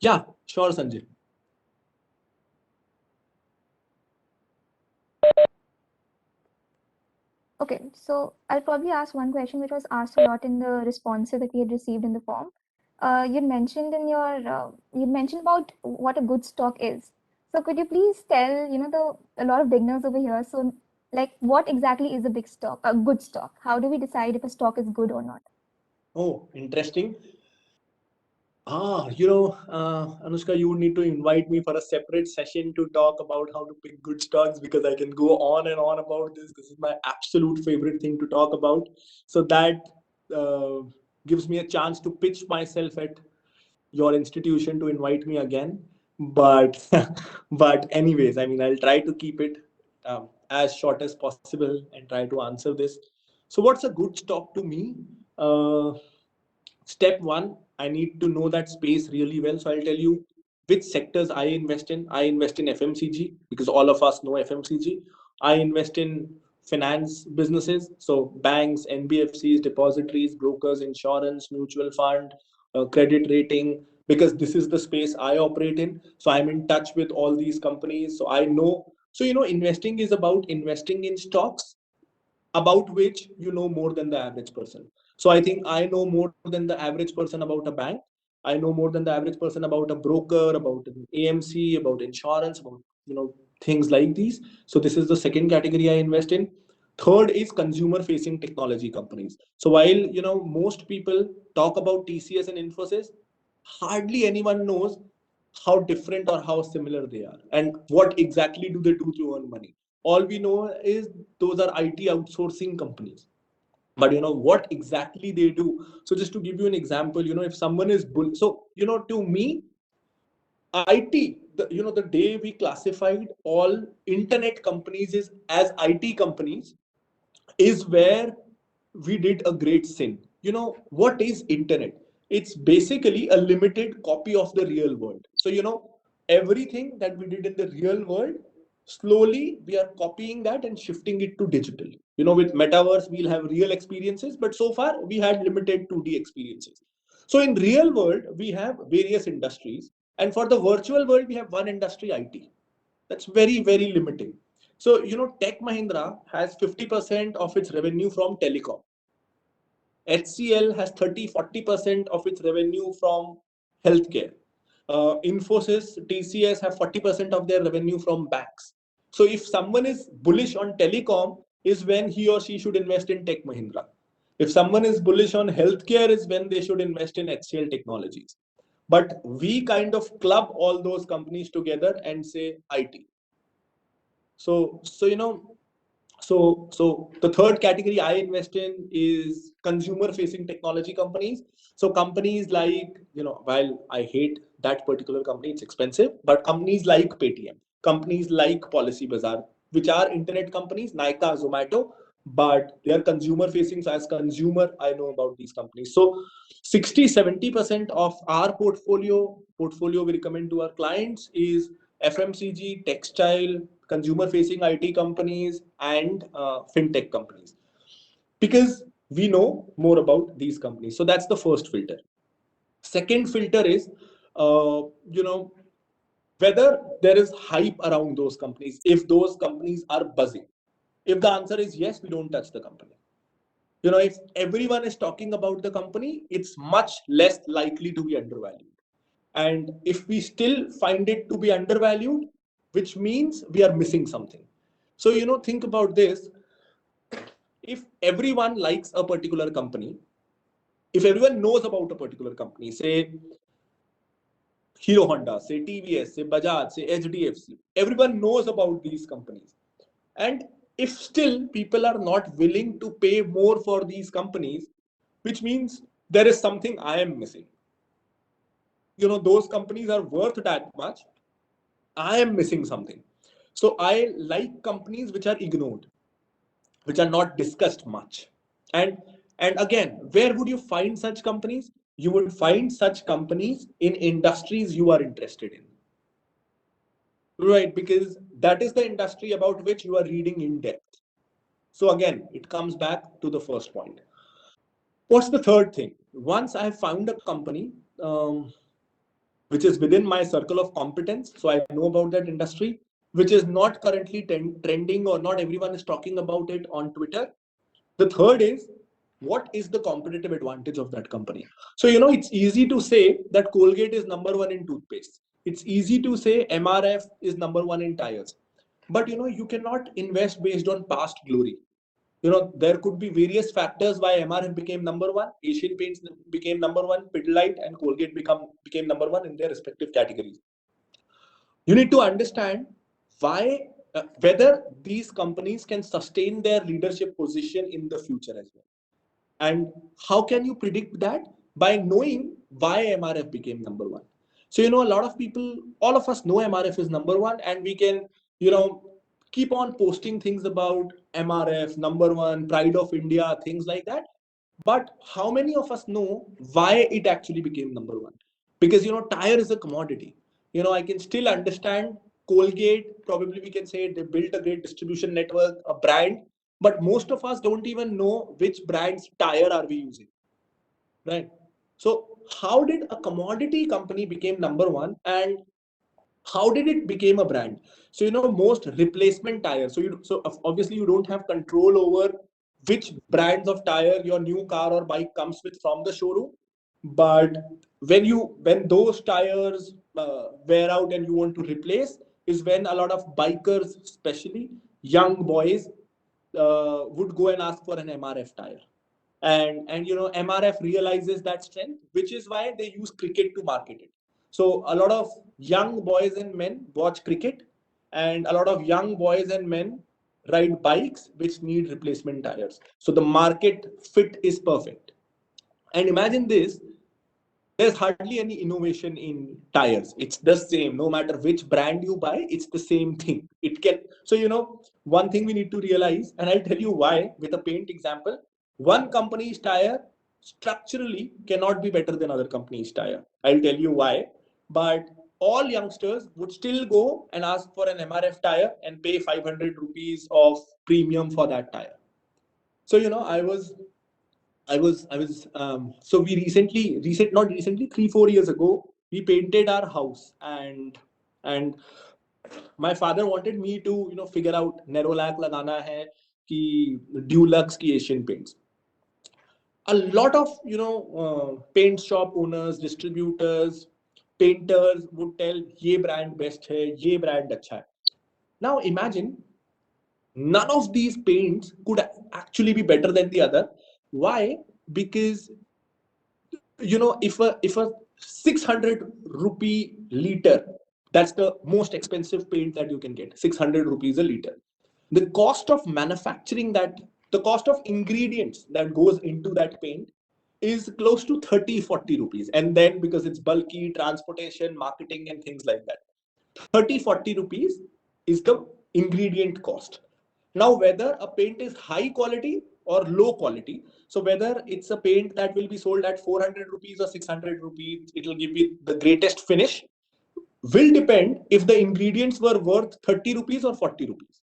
Yeah, sure, Sanjay. Okay, so I'll probably ask one question which was asked a lot in the responses that we had received in the form. You'd mentioned in your you mentioned about what a good stock is. So could you please tell, a lot of beginners over here, so like what exactly is a big stock, a good stock? How do we decide if a stock is good or not? Oh, interesting. Anushka, you would need to invite me for a separate session to talk about how to pick good stocks because I can go on and on about this. This is my absolute favorite thing to talk about. So that uh, gives me a chance to pitch myself at your institution to invite me again. But but anyways, I mean, I'll try to keep it as short as possible and try to answer this. So, what's a good stock to me? Uh, Step one, I need to know that space really well. So I'll tell you which sectors I invest in. I invest in FMCG because all of us know FMCG. I invest in finance businesses, so banks, NBFCs, depositories, brokers, insurance, mutual fund, credit rating, because this is the space I operate in. So I'm in touch with all these companies. So I know. So, investing is about investing in stocks about which you know more than the average person. So I think I know more than the average person about a bank. I know more than the average person about a broker, about an AMC, about insurance, about things like these. So this is the second category I invest in. Third is consumer facing technology companies. So while most people talk about TCS and Infosys, hardly anyone knows how different or how similar they are and what exactly do they do to earn money. All we know is those are IT outsourcing companies, but what exactly they do. So just to give you an example, if someone is so to me, IT, the day we classified all internet companies is as IT companies is where we did a great sin. What is internet? It's basically a limited copy of the real world. So everything that we did in the real world, slowly we are copying that and shifting it to digital. With metaverse we'll have real experiences, but so far we had limited 2D experiences. So in real world we have various industries, and for the virtual world we have one industry, IT. That's very, very limiting. So, Tech Mahindra has 50% of its revenue from telecom. HCL has 30-40% of its revenue from healthcare. Infosys, TCS have 40% of their revenue from banks. So if someone is bullish on telecom, is when he or she should invest in Tech Mahindra. If someone is bullish on healthcare, is when they should invest in HCL Technologies. But we kind of club all those companies together and say IT. So the third category I invest in is consumer facing technology companies. So companies like, while I hate that particular company, it's expensive, but companies like Paytm, companies like Policy Bazaar, which are internet companies, Nykaa, Zomato, but they are consumer facing. So as consumer, I know about these companies. So 60-70% of our portfolio we recommend to our clients is FMCG, textile, consumer facing IT companies, and fintech companies, because we know more about these companies. So that's the first filter. Second filter is, uh, you know, whether there is hype around those companies, if those companies are buzzing. If the answer is yes, we don't touch the company. If everyone is talking about the company, it's much less likely to be undervalued. And if we still find it to be undervalued, which means we are missing something. So, think about this. If everyone likes a particular company, if everyone knows about a particular company, say Hero Honda, say TVS, say Bajaj, say HDFC, everyone knows about these companies. And if still people are not willing to pay more for these companies, which means there is something I am missing. Those companies are worth that much. I am missing something. So I like companies which are ignored, which are not discussed much. And and again, where would you find such companies? You would find such companies in industries you are interested in. Right, because that is the industry about which you are reading in depth. So again, it comes back to the first point. What's the third thing? Once I have found a company, um, which is within my circle of competence. So I know about that industry, which is not currently trending or not everyone is talking about it on Twitter. The third is, what is the competitive advantage of that company? So, it's easy to say that Colgate is number one in toothpaste. It's easy to say MRF is number one in tires. But, you cannot invest based on past glory. There could be various factors why MRF became number one, Asian Paints became number one, Pidilite and Colgate became number one in their respective categories. You need to understand why, whether these companies can sustain their leadership position in the future as well. And how can you predict that? By knowing why MRF became number one. So, a lot of people, all of us know MRF is number one, and we can, you know, keep on posting things about MRF, number one, pride of India, things like that. But how many of us know why it actually became number one? Because, tire is a commodity. I can still understand Colgate, probably we can say they built a great distribution network, a brand, but most of us don't even know which brand's tire are we using, right? So how did a commodity company became number one, and how did it became a brand? So, most replacement tires, so obviously you don't have control over which brands of tire your new car or bike comes with from the showroom. But when those tires wear out and you want to replace, is when a lot of bikers, especially young boys, would go and ask for an MRF tire. And MRF realizes that strength, which is why they use cricket to market it. So a lot of young boys and men watch cricket, and a lot of young boys and men ride bikes which need replacement tires. So the market fit is perfect. And imagine this, there's hardly any innovation in tires. It's the same, no matter which brand you buy, it's the same thing. It can, so one thing we need to realize, and I'll tell you why with a paint example. One company's tire structurally cannot be better than other company's tire. I'll tell you why. But all youngsters would still go and ask for an MRF tire and pay 500 rupees of premium for that tire. So so we not recently, 3-4 years ago, we painted our house, and my father wanted me to, figure out Nerolac lagana hai ki Dulux ki Asian paints. A lot of, paint shop owners, distributors, painters would tell ye brand best hai, ye brand acha hai. Now imagine none of these paints could actually be better than the other. Why? Because if a 600 rupee liter, that's the most expensive paint that you can get, 600 rupees a liter. The cost of manufacturing that, the cost of ingredients that goes into that paint is close to 30-40 rupees. And then because it's bulky, transportation, marketing and things like that, 30-40 rupees is the ingredient cost. Now, whether a paint is high quality or low quality, so whether it's a paint that will be sold at 400 rupees or 600 rupees, it will give you the greatest finish, will depend if the ingredients were worth 30 rupees or 40 rupees,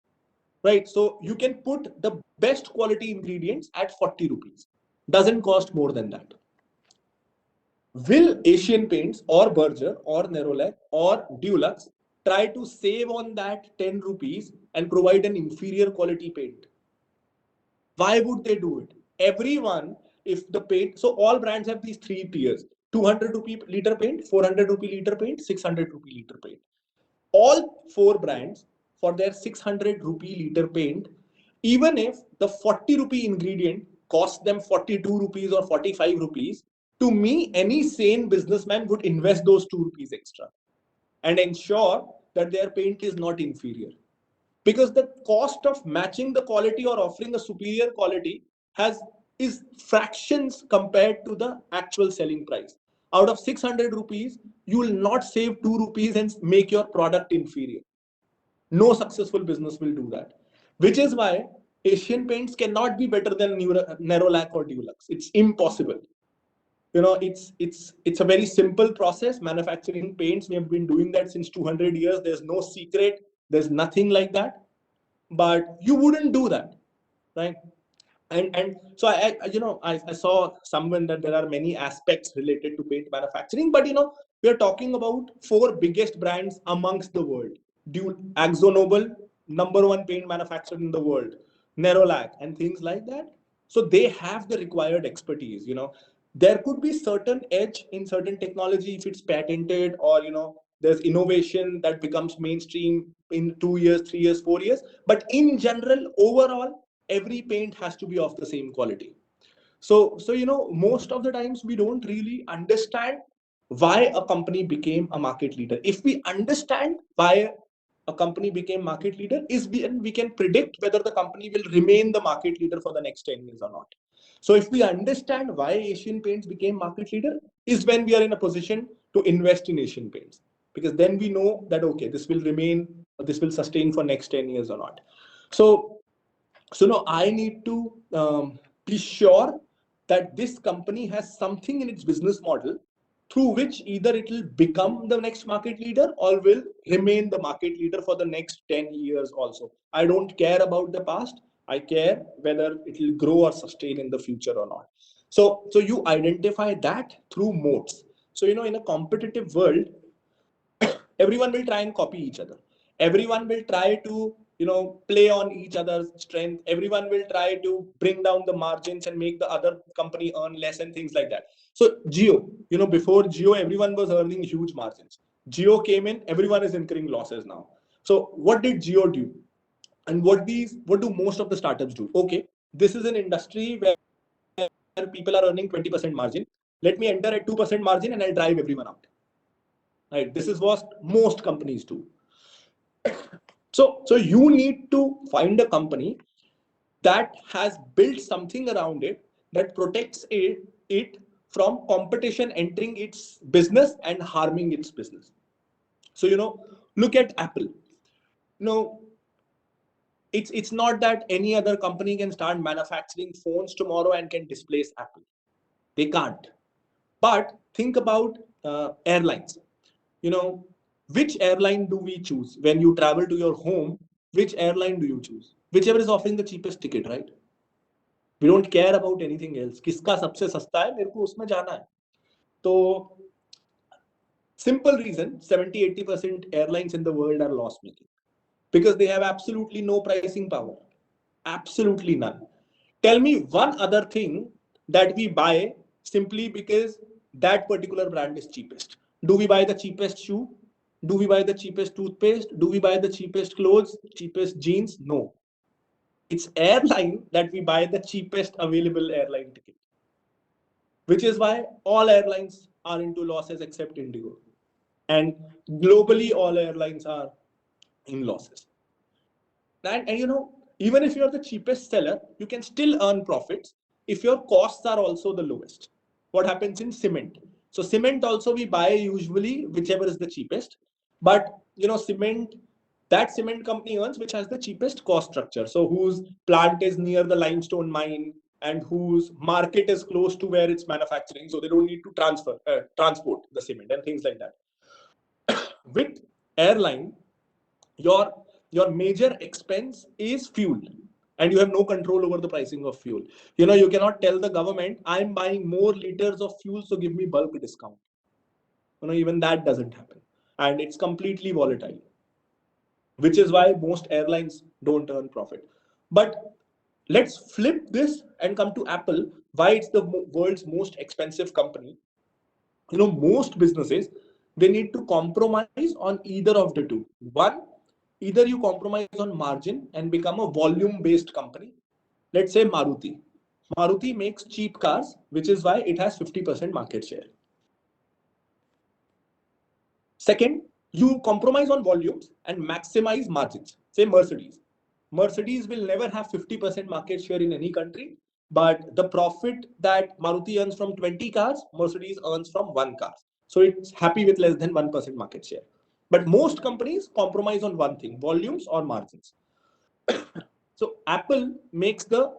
right? So you can put the best quality ingredients at 40 rupees, doesn't cost more than that. Will Asian Paints or Berger or Nerolac or Dulux try to save on that 10 rupees and provide an inferior quality paint? Why would they do it? Everyone, if the paint, so all brands have these three tiers: 200 rupee liter paint, 400 rupee liter paint, 600 rupee liter paint. All four brands, for their 600 rupee liter paint, even if the 40 rupee ingredient costs them 42 rupees or 45 rupees, to me, any sane businessman would invest those 2 rupees extra and ensure that their paint is not inferior, because the cost of matching the quality or offering a superior quality has is fractions compared to the actual selling price. Out of 600 rupees, you will not save 2 rupees and make your product inferior. No successful business will do that, which is why Asian Paints cannot be better than Nerolac or Dulux. It's impossible. It's a very simple process. Manufacturing paints, we have been doing that since 200 years. There's no secret. There's nothing like that. But you wouldn't do that, right? And so I saw someone that there are many aspects related to paint manufacturing, but We are talking about four biggest brands amongst the world. Axo Nobel, number one paint manufacturer in the world, Nerolac, and things like that. So they have the required expertise. There could be certain edge in certain technology if it's patented, or there's innovation that becomes mainstream in 2 years, 3 years, 4 years. But in general, overall, every paint has to be of the same quality. So most of the times we don't really understand why a company became a market leader. If we understand why a company became market leader, is we can predict whether the company will remain the market leader for the next 10 years or not. So if we understand why Asian Paints became market leader, is when we are in a position to invest in Asian Paints, because then we know that okay, this will remain, this will sustain for next 10 years or not. So so no, I need to be sure that this company has something in its business model through which either it will become the next market leader or will remain the market leader for the next 10 years also. I don't care about the past. I care whether it will grow or sustain in the future or not. So you identify that through moats. So in a competitive world, everyone will try and copy each other. Everyone will try to play on each other's strength. Everyone will try to bring down the margins and make the other company earn less and things like that. So Geo, before Geo, everyone was earning huge margins. Geo came in, everyone is incurring losses now. So what did Geo do? And what do most of the startups do? Okay, this is an industry where people are earning 20% margin. Let me enter at 2% margin and I'll drive everyone out. Right, this is what most companies do. So you need to find a company that has built something around it that protects it from competition entering its business and harming its business. So look at Apple. You know it's it's not that any other company can start manufacturing phones tomorrow and can displace Apple. They can't. But think about airlines. you know which airline do we choose when you travel to your home? Which airline do you choose? Whichever is offering the cheapest ticket, right? We don't care about anything else. किसका सबसे सस्ता है, मेरे को उसमें जाना है. तो simple reason, 70-80% airlines in the world are loss making because they have absolutely no pricing power. Absolutely none. Tell me one other thing that we buy simply because that particular brand is cheapest. Do we buy the cheapest shoe? Do we buy the cheapest toothpaste? Do we buy the cheapest clothes, cheapest jeans? No. It's airline that we buy the cheapest available airline ticket, which is why all airlines are into losses except Indigo. And globally, all airlines are in losses. And even if you're the cheapest seller, you can still earn profits if your costs are also the lowest. What happens in cement? So cement also we buy usually whichever is the cheapest. But cement, that cement company earns which has the cheapest cost structure. So whose plant is near the limestone mine and whose market is close to where it's manufacturing, so they don't need to transport the cement and things like that. With airline, your your major expense is fuel, and you have no control over the pricing of fuel. You cannot tell the government, I'm buying more liters of fuel, so give me bulk discount. Even that doesn't happen, and it's completely volatile, which is why most airlines don't earn profit. But let's flip this and come to Apple. Why it's the world's most expensive company? Most businesses, they need to compromise on either of the two. One, either you compromise on margin and become a volume based company. Let's say Maruti makes cheap cars, which is why it has 50% market share. Second, you compromise on volumes and maximize margins. Say Mercedes will never have 50% market share in any country, but the profit that Maruti earns from 20 cars, Mercedes earns from one car. So it's happy with less than 1% market share. But most companies compromise on one thing, volumes or margins. So Apple makes the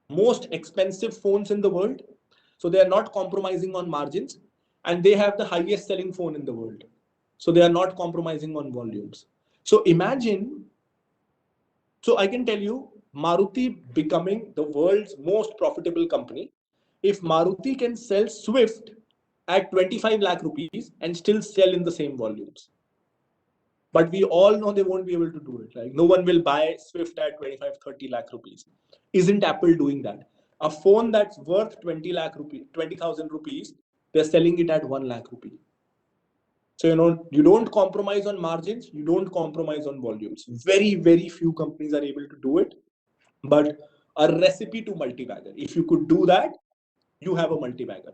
most expensive phones in the world. So they are not compromising on margins, and they have the highest selling phone in the world. So they are not compromising on volumes. So imagine, so I can tell you, Maruti becoming the world's most profitable company. If Maruti can sell Swift at 25 lakh rupees and still sell in the same volumes. But we all know they won't be able to do it. Like no one will buy Swift at 25, 30 lakh rupees. Isn't Apple doing that? A phone that's worth 20 lakh rupees, 20,000 rupees, they're selling it at 1 lakh rupee. So, you don't compromise on margins, you don't compromise on volumes. Very, very few companies are able to do it. But a recipe to multi-bagger. If you could do that, you have a multi-bagger.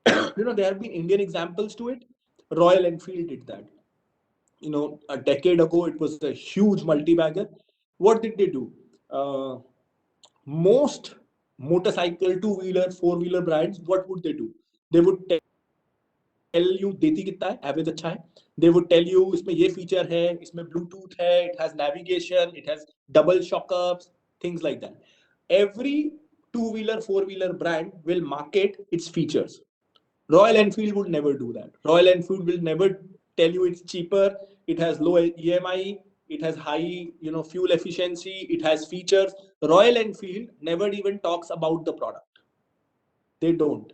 There have been Indian examples to it. Royal Enfield did that. A decade ago, it was a huge multi-bagger. What did they do? Most motorcycle, two-wheeler, four-wheeler brands, what would they do? They would tell you देती कितना है, average अच्छा है. They would tell you इसमें ये feature है, इसमें Bluetooth है, it has navigation, it has double shock ups, things like that. Every two-wheeler, four-wheeler brand will market its features. Royal Enfield would never do that. Royal Enfield will never tell you it's cheaper, it has low EMI, it has high, fuel efficiency, it has features. Royal Enfield never even talks about the product. They don't.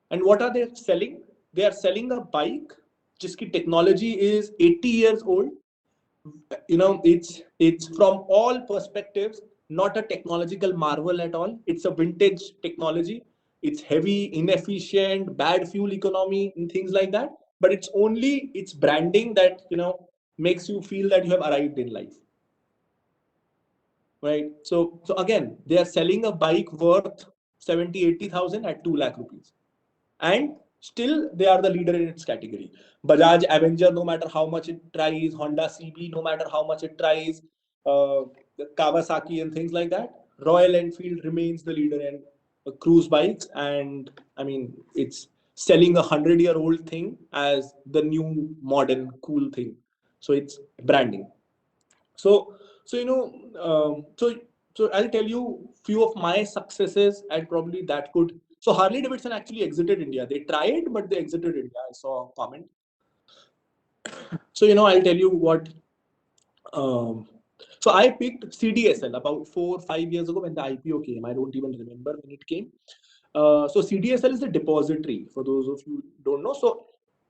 And what are they selling? They are selling a bike jiski technology is 80 years old. It's from all perspectives not a technological marvel at all. It's a vintage technology. It's heavy, inefficient, bad fuel economy and things like that, but it's only its branding that makes you feel that you have arrived in life, right? So again, they are selling a bike worth 70-80,000 at 2 lakh rupees, and still they are the leader in its category. Bajaj Avenger, no matter how much it tries, Honda CB, no matter how much it tries, uh, Kawasaki and things like that, Royal Enfield remains the leader in cruise bikes. And I mean, it's selling 100-year-old thing as the new modern cool thing. So it's branding. So so you know um, so so I'll tell you few of my successes, and probably that could. So Harley Davidson actually exited India. They tried, but they exited India. I saw a comment. So I'll tell you what. um, so I picked CDSL about 4 5 years ago when the IPO came. I don't even remember when it came. So CDSL is the depository, for those of you who don't know. So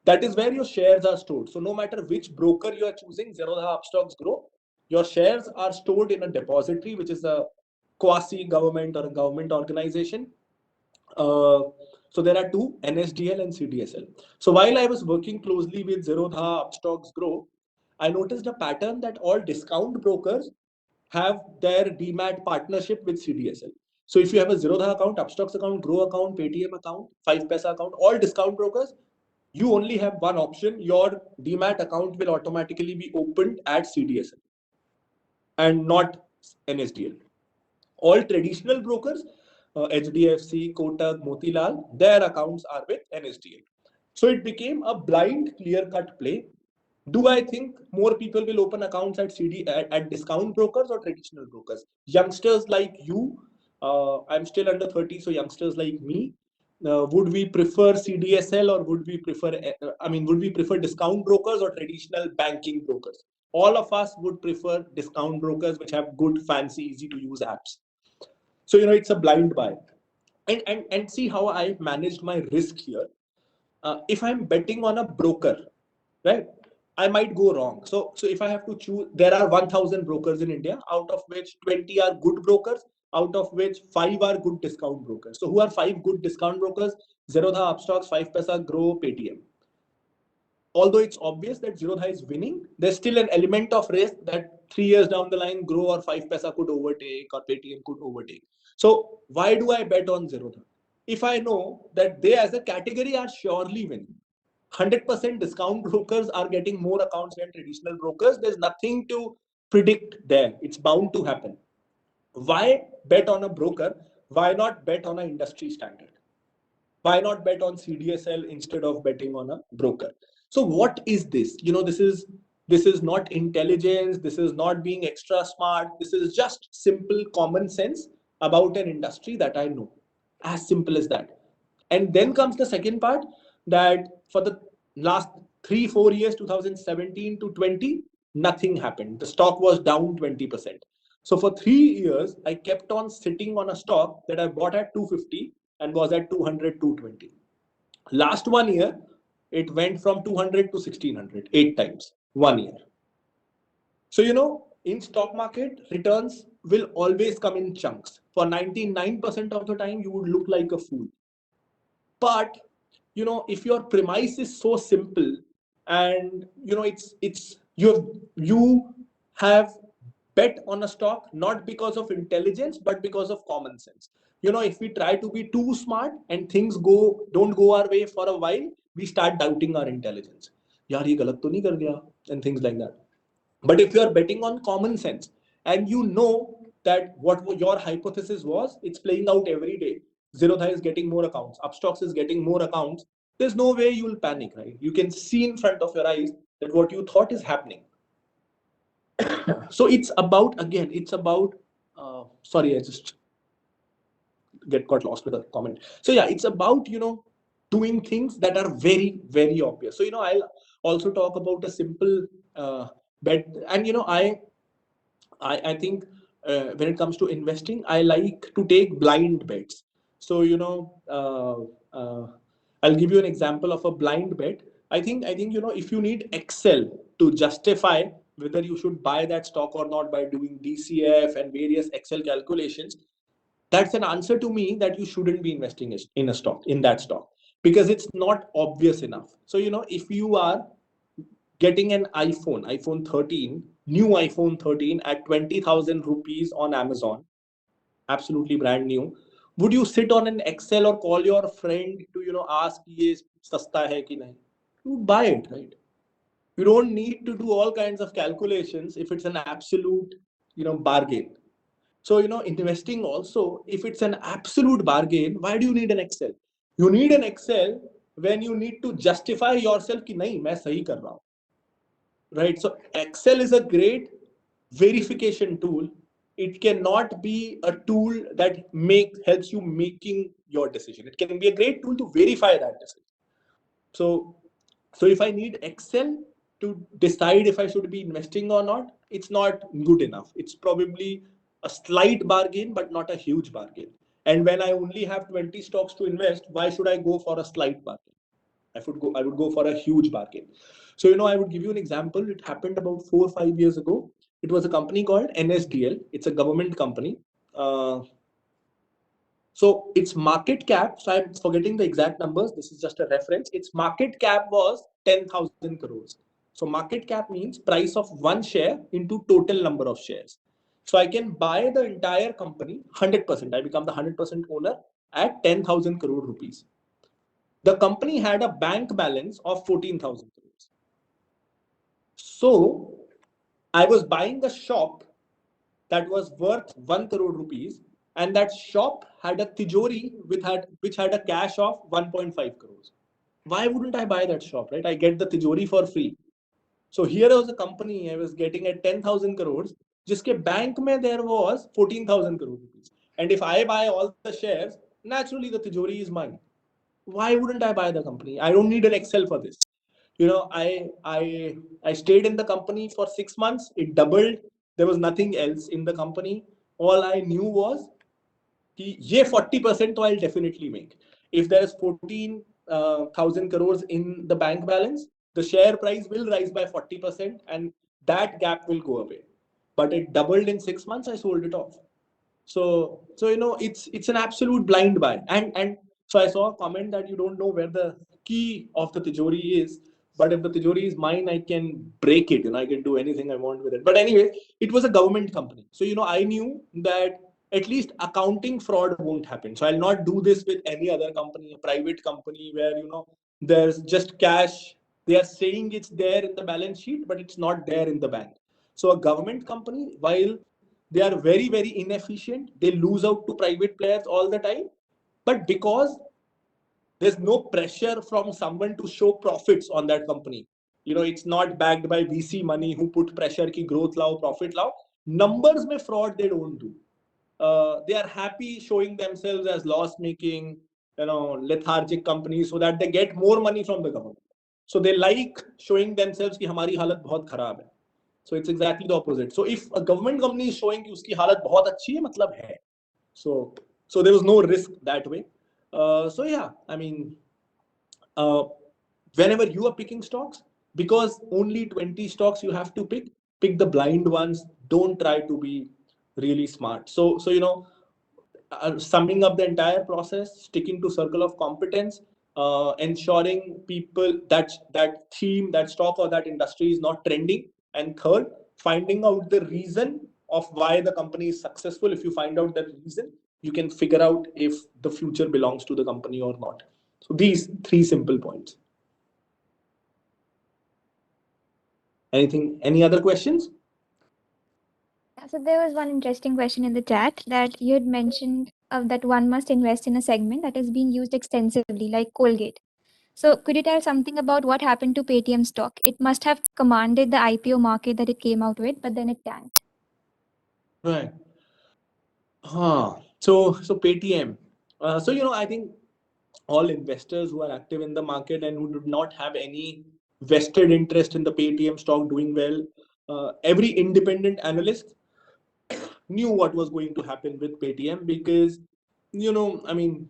that is where your shares are stored. So no matter which broker you are choosing, Zerodha Upstocks Grow, your shares are stored in a depository, which is a quasi-government or a government organization. Uh, so there are two, NSDL and CDSL. So while I was working closely with Zerodha Upstocks Grow, I noticed a pattern that all discount brokers have their demat partnership with CDSL. So if you have a Zerodha account, Upstocks account, Grow account, Paytm account, 5paisa account, all discount brokers, you only have one option. Your demat account will automatically be opened at CDSL and not NSDL. All traditional brokers, HDFC, Kotak, Motilal, their accounts are with NSDL. So it became a blind, clear-cut play. Do I think more people will open accounts at at discount brokers or traditional brokers? Youngsters like you, I'm still under 30, so youngsters like me, would we prefer CDSL or would we prefer? Would we prefer discount brokers or traditional banking brokers? All of us would prefer discount brokers, which have good, fancy, easy to use apps. So it's a blind buy. And see how I managed my risk here. If I'm betting on a broker, right, I might go wrong. So if I have to choose, there are 1,000 brokers in India, out of which 20 are good brokers, out of which 5 are good discount brokers. So who are 5 good discount brokers? Zerodha, Upstocks, 5paisa, Grow, Paytm. Although it's obvious that Zerodha is winning, there's still an element of risk that 3 years down the line, Grow or 5paisa could overtake or Paytm could overtake. So why do I bet on Zerodha? If I know that they as a category are surely winning, 100% discount brokers are getting more accounts than traditional brokers. There's nothing to predict there. It's bound to happen. Why bet on a broker? Why not bet on an industry standard? Why not bet on CDSL instead of betting on a broker? So what is this? This is not intelligence. This is not being extra smart. This is just simple common sense about an industry that I know. As simple as that. And then comes the second part, that for the last 3 4 years, 2017 to 20, nothing happened. The stock was down 20%. So for 3 years, I kept on sitting on a stock that I bought at 250 and was at 200, 220. Last 1 year, it went from 200 to 1600, 8 times 1 year. So, in stock market, returns will always come in chunks. For 99% of the time, you would look like a fool. But, if your premise is so simple, and, you have bet on a stock, not because of intelligence, but because of common sense. If we try to be too smart and things don't go our way for a while, we start doubting our intelligence. यार ये गलत तो नहीं कर गया, and things like that. But if you are betting on common sense and you know that what your hypothesis was, it's playing out every day. Zerodha is getting more accounts, Upstocks is getting more accounts. There's no way you'll panic, right? You can see in front of your eyes that what you thought is happening. So it's about, again, it's about, sorry, I just got lost with a comment. So yeah, it's about, doing things that are very, very obvious. So, I'll also talk about a simple bet. And, I think when it comes to investing, I like to take blind bets. So, I'll give you an example of a blind bet. I think if you need Excel to justify whether you should buy that stock or not by doing DCF and various Excel calculations, that's an answer to me that you shouldn't be investing in a stock, in that stock, because it's not obvious enough. So, if you are getting an iPhone 13, new iPhone 13 at 20,000 rupees on Amazon, absolutely brand new, would you sit on an Excel or call your friend to, ask ye sasta hai ki nahi? You would buy it, right? You don't need to do all kinds of calculations if it's an absolute, bargain. So, investing also, if it's an absolute bargain, why do you need an Excel? You need an Excel when you need to justify yourself कि नहीं मैं सही कर रहा हूँ, right? So Excel is a great verification tool. It cannot be a tool that helps you making your decision. It can be a great tool to verify that decision. So so if I need Excel to decide if I should be investing or not, it's not good enough. It's probably a slight bargain but not a huge bargain. And when I only have 20 stocks to invest, why should I go for a slight bargain? I would go for a huge bargain. So, I would give you an example. It happened about 4 or 5 years ago. It was a company called NSDL. It's a government company. So its market cap, so I'm forgetting the exact numbers. This is just a reference. Its market cap was 10,000 crores. So market cap means price of one share into total number of shares. So I can buy the entire company 100%. I become the 100% owner at 10,000 crore rupees. The company had a bank balance of 14,000 crores. So I was buying a shop that was worth 1 crore rupees, and that shop had a tijori which had a cash of 1.5 crores. Why wouldn't I buy that shop, right? I get the tijori for free. So here was a company I was getting at 10,000 crores, जिसके bank में there was 14,000 crore rupees. And if I buy all the shares, naturally the tijori is mine. Why wouldn't I buy the company? I don't need an Excel for this. I stayed in the company for 6 months. It doubled. There was nothing else in the company. All I knew was कि ये 40% तो I'll definitely make. If there is 14,000 crores in the bank balance, the share price will rise by 40% and that gap will go away. But it doubled in 6 months. I sold it off. So it's an absolute blind buy. And so I saw a comment that you don't know where the key of the tijori is, but if the tijori is mine, I can break it. I can do anything I want with it. But anyway, it was a government company, so I knew that at least accounting fraud won't happen. So I'll not do this with any other company, a private company, where there's just cash. They are saying it's there in the balance sheet, but it's not there in the bank. So a government company, while they are very, very inefficient, they lose out to private players all the time. But because there's no pressure from someone to show profits on that company, it's not backed by VC money who put pressure ki growth lao, profit lao. Numbers mein fraud they don't do. They are happy showing themselves as loss making, lethargic companies, so that they get more money from the government. So they like showing themselves ki hamari halat bahut kharab hai. So it's exactly the opposite. So if a government company is showing कि उसकी हालत बहुत अच्छी है, मतलब है. So there was no risk that way. So yeah, I mean, uh, whenever you are picking stocks, because only 20 stocks you have to pick the blind ones. Don't try to be really smart. Summing up the entire process, sticking to circle of competence, ensuring people that theme, that stock or that industry is not trending, and third, finding out the reason of why the company is successful. If you find out that reason, you can figure out if the future belongs to the company or not. So these three simple points. Any other questions? Yeah, so there was one interesting question in the chat that you had mentioned that one must invest in a segment that is being used extensively, like Colgate. So could you tell something about what happened to Paytm stock? It must have commanded the IPO market that it came out with, but then it tanked. Right. So Paytm. I think all investors who are active in the market and who do not have any vested interest in the Paytm stock doing well, every independent analyst knew what was going to happen with Paytm, because you know, I mean,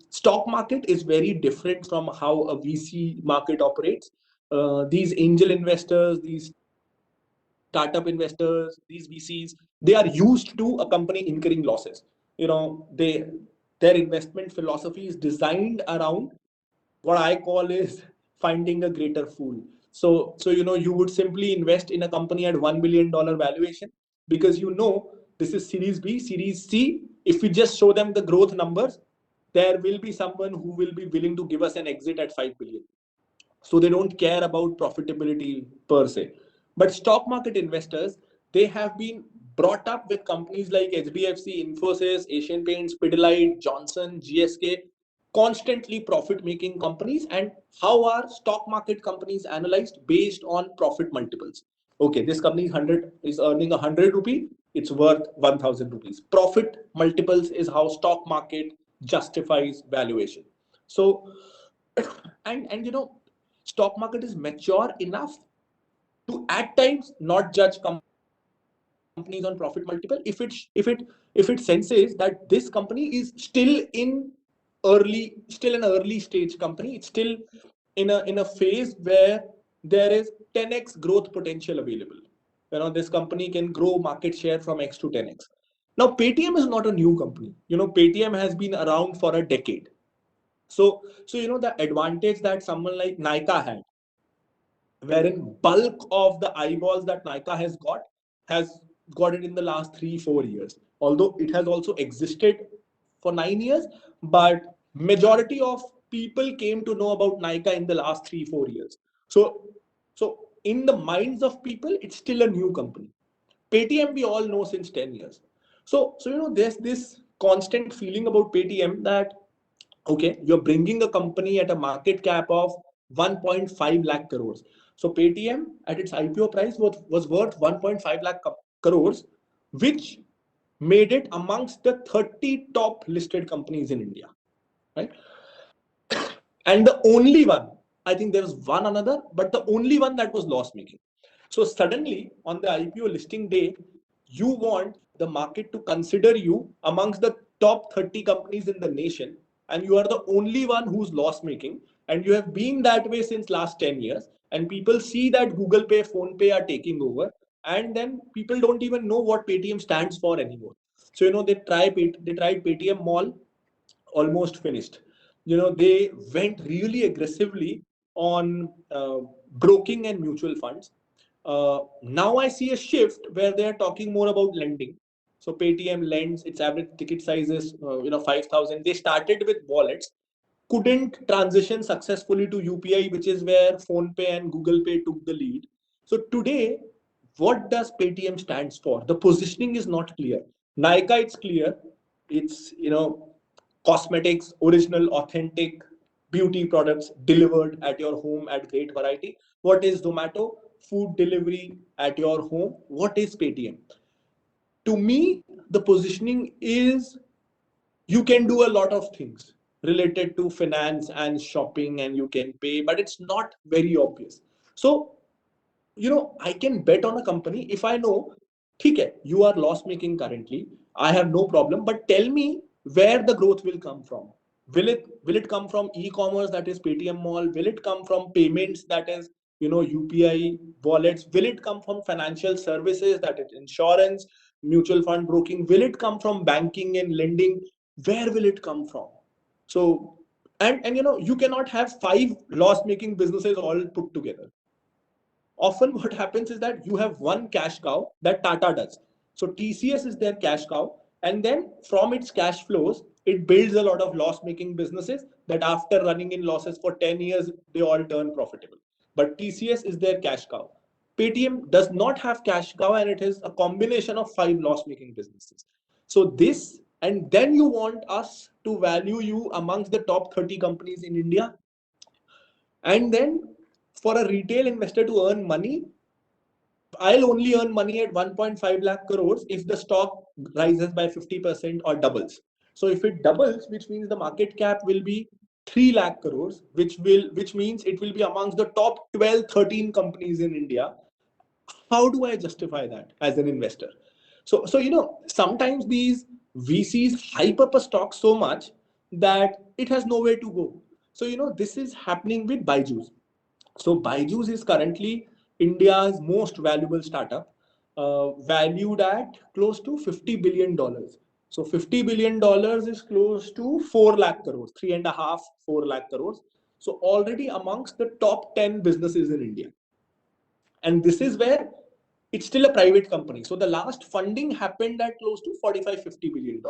stock market is very different from how a VC market operates. These angel investors, these startup investors, these VCs, they are used to a company incurring losses. Their investment philosophy is designed around what I call is finding a greater fool. You would simply invest in a company at $1 billion valuation, because this is Series B, Series C. If we just show them the growth numbers, there will be someone who will be willing to give us an exit at 5 billion. So they don't care about profitability per se. But stock market investors, they have been brought up with companies like HDFC, Infosys, Asian Paints, Pidilite, Johnson, GSK, constantly profit making companies. And how are stock market companies analyzed? Based on profit multiples. Okay, this company is earning 100 rupee, it's worth 1000 rupees. Profit multiples is how stock market justifies valuation. So stock market is mature enough to at times not judge companies on profit multiple if it senses that this company is still an early stage company. It's still in a phase where there is 10x growth potential available. This company can grow market share from X to 10x. Now Paytm is not a new company. Paytm has been around for a decade. The advantage that someone like Nika had, wherein bulk of the eyeballs that Nika has got it in the last 3-4 years. Although it has also existed for 9 years, but majority of people came to know about Nika in the last 3-4 years. So, so in the minds of people, it's still a new company. Paytm we all know since 10 years. There's this constant feeling about Paytm that okay, you're bringing a company at a market cap of 1.5 lakh crores. So Paytm at its IPO price was worth 1.5 lakh crores, which made it amongst the 30 top listed companies in India, right? And the only one, I think there was one another, but the only one that was loss making. So suddenly on the IPO listing day, you want the market to consider you amongst the top 30 companies in the nation, and you are the only one who's loss making, and you have been that way since last 10 years, and people see that Google Pay, Phone Pay are taking over, and then people don't even know what Paytm stands for anymore. They tried Paytm Mall, almost finished. They went really aggressively on broking and mutual funds. Now I see a shift where they are talking more about lending. So Paytm lends, its average ticket size is 5,000. They started with wallets, couldn't transition successfully to UPI, which is where PhonePe and Google Pay took the lead. So today, what does Paytm stands for? The positioning is not clear. Nika, it's clear. It's cosmetics, original, authentic beauty products delivered at your home at great variety. What is Zomato? Food delivery at your home. What is Paytm? To me, the positioning is you can do a lot of things related to finance and shopping, and you can pay, but it's not very obvious. So I can bet on a company if I know, ठीक है, you are loss making currently, I have no problem, but tell me where the growth will come from. Will it come from e-commerce, that is Paytm Mall? Will it come from payments, that is UPI wallets? Will it come from financial services, that is insurance, mutual fund broking? Will it come from banking and lending? Where will it come from? So, and you cannot have five loss making businesses all put together. Often what happens is that you have one cash cow, that Tata does. So TCS is their cash cow, and then from its cash flows, it builds a lot of loss making businesses that after running in losses for 10 years, they all turn profitable. But TCS is their cash cow. Paytm does not have cash cow, and it is a combination of five loss making businesses. So this, and then you want us to value you amongst the top 30 companies in India. And then for a retail investor to earn money, I'll only earn money at 1.5 lakh crores if the stock rises by 50% or doubles. So if it doubles, which means the market cap will be 3 lakh crores, which means it will be amongst the top 12, 13 companies in India. How do I justify that as an investor? So sometimes these VCs hype up a stock so much that it has nowhere to go. So this is happening with Byju's. So Byju's is currently India's most valuable startup, valued at close to $50 billion. So $50 billion is close to 4 lakh crores, three and a half, 4 lakh crores. So already amongst the top 10 businesses in India. And this is where it's still a private company. So the last funding happened at close to 45, $50 billion.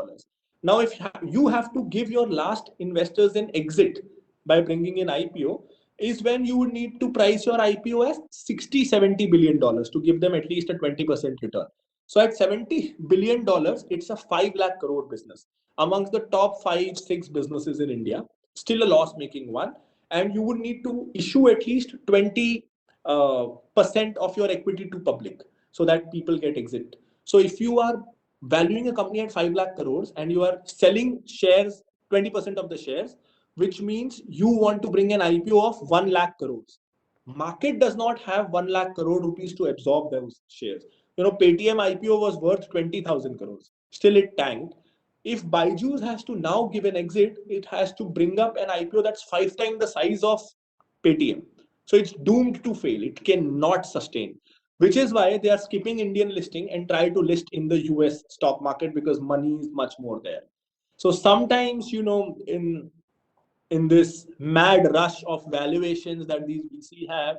Now, if you have to give your last investors an exit by bringing in IPO, is when you would need to price your IPO as 60, $70 billion to give them at least a 20% return. So at $70 billion, it's a 5 lakh crore business amongst the top five, six businesses in India, still a loss making one. And you would need to issue at least 20% of your equity to public so that people get exit. So if you are valuing a company at 5 lakh crores and you are selling shares, 20% of the shares, which means you want to bring an IPO of 1 lakh crores. Market does not have 1 lakh crore rupees to absorb those shares. Paytm IPO was worth 20,000 crores. Still it tanked. If Byju's has to now give an exit, it has to bring up an IPO that's five times the size of Paytm. So it's doomed to fail. It cannot sustain, which is why they are skipping Indian listing and try to list in the US stock market because money is much more there. So sometimes, in this mad rush of valuations that these VC have,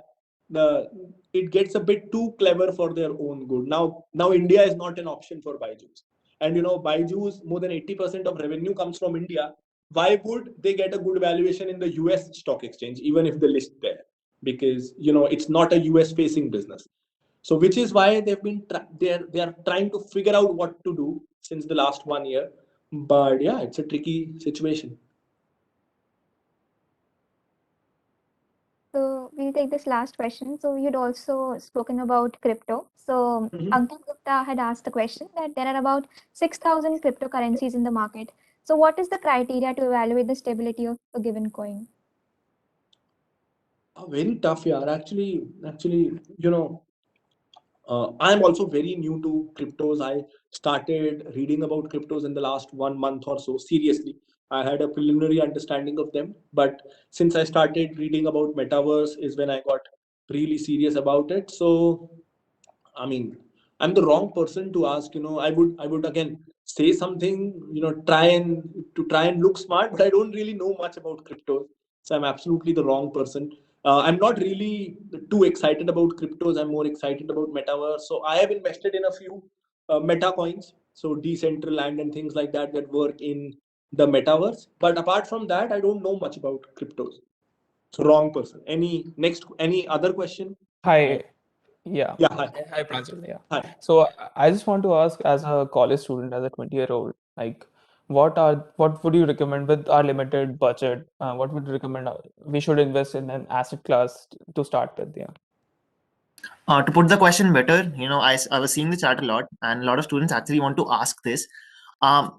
the it gets a bit too clever for their own good. Now India is not an option for Byju's, and Byju's more than 80% of revenue comes from India. Why would they get a good valuation in the US stock exchange, even if they list there? Because it's not a US facing business. So which is why they are trying to figure out what to do since the last 1 year. But yeah, it's a tricky situation. So we'll take this last question. So you'd also spoken about crypto. So Mhm. Ankit Gupta had asked the question that there are about 6,000 cryptocurrencies in the market. So what is the criteria to evaluate the stability of a given coin? Very tough, yeah. Actually, I'm also very new to cryptos. I started reading about cryptos in the last 1 month or so. Seriously, I had a preliminary understanding of them, but since I started reading about metaverse, is when I got really serious about it. So I mean, I'm the wrong person to ask. I would again say something. Try and look smart, but I don't really know much about cryptos, so I'm absolutely the wrong person. I'm not really too excited about cryptos. I'm more excited about metaverse. So I have invested in a few meta coins, so Decentraland and things like that that work in the metaverse. But apart from that, I don't know much about cryptos. So wrong person. Any other question? Hi, yeah. Yeah. Hi. Hi, Pranjal. Yeah. Hi. So I just want to ask, as a college student, as a 20-year-old, like, what would you recommend with our limited budget? What would you recommend we should invest in an asset class to start with? Yeah. To put the question better, I was seeing the chat a lot, and a lot of students actually want to ask this.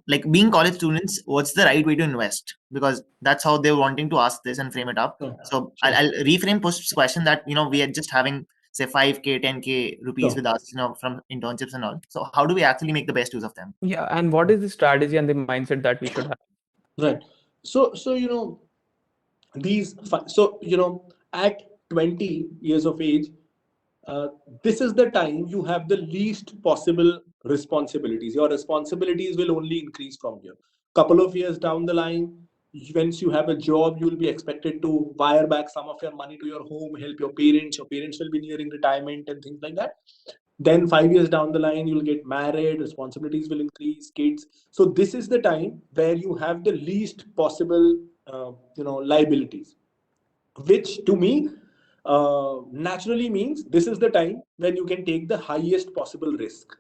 Like being college students, what's the right way to invest? Because that's how they're wanting to ask this and frame it up. Sure. So Sure. I'll reframe Push's question that we are just having say 5K, 10K rupees Sure. with us, from internships and all. So how do we actually make the best use of them? Yeah. And what is the strategy and the mindset that we should have? Right. So these so at 20 years of age, uh, this is the time you have the least possible responsibilities. Your responsibilities will only increase from here. Couple of years down the line, once you have a job, you will be expected to wire back some of your money to your home, help your parents. Your parents will be nearing retirement and things like that. Then 5 years down the line, you'll get married, responsibilities will increase, kids. So this is the time where you have the least possible liabilities, which to me naturally means this is the time when you can take the highest possible risk.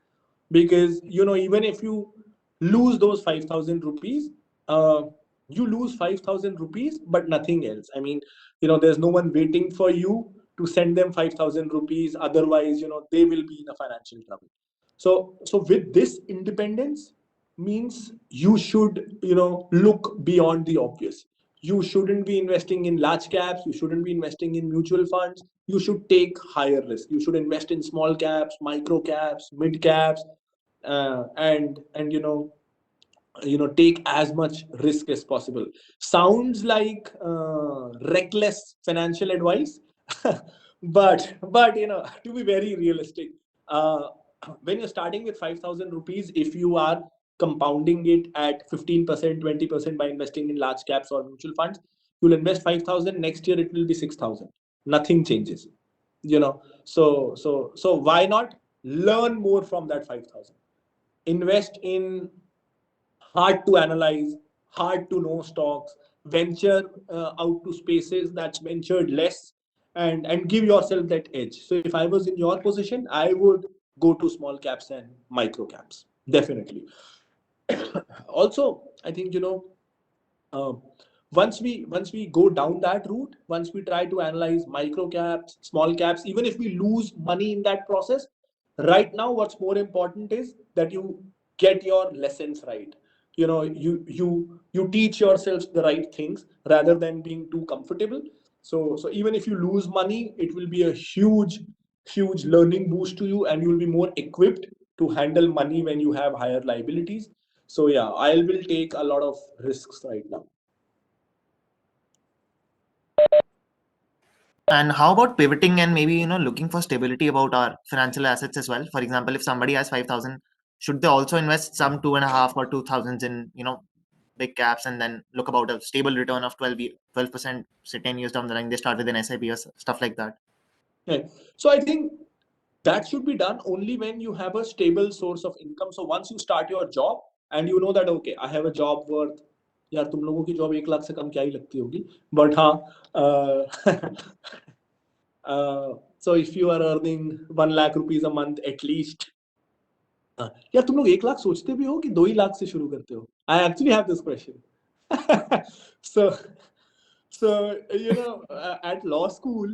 Because even if you lose those 5,000 rupees, uh, you lose 5,000 rupees but nothing else. I mean, there's no one waiting for you to send them 5,000 rupees, otherwise they will be in a financial trouble. So with this independence means you should look beyond the obvious. You shouldn't be investing in large caps, you shouldn't be investing in mutual funds. You should take higher risk. You should invest in small caps, micro caps, mid caps, and take as much risk as possible. Sounds like reckless financial advice, but to be very realistic, uh, when you're starting with 5,000 rupees, if you are compounding it at 15%, 20% by investing in large caps or mutual funds, you'll invest 5,000. Next year it will be 6,000. Nothing changes. So why not learn more from that 5,000? Invest in hard to analyze, hard to know stocks, venture out to spaces that's ventured less, and give yourself that edge. So if I was in your position, I would go to small caps and micro caps, definitely. Also, I think uh, once we go down that route, once we try to analyze micro caps, small caps, even if we lose money in that process, right now what's more important is that you get your lessons right. You teach yourself the right things rather than being too comfortable. So even if you lose money, it will be a huge learning boost to you, and you will be more equipped to handle money when you have higher liabilities. So yeah, I will take a lot of risks right now. And how about pivoting and maybe looking for stability about our financial assets as well? For example, if somebody has 5,000, should they also invest some 2.5 or 2,000 in big caps and then look about a stable return of 12%, say 10 years down the line, they start with an SIP or stuff like that? Right. So I think that should be done only when you have a stable source of income. So once you start your job and you know that okay, I have a job worth, यार तुम लोगों की job 1 lakh से कम क्या ही लगती होगी, but हाँ, so if you are earning 1 lakh rupees a month at least, यार तुम लोग 1 लाख सोचते भी हो कि 2 ही लाख से शुरू करते हो? I actually have this question. so at law school,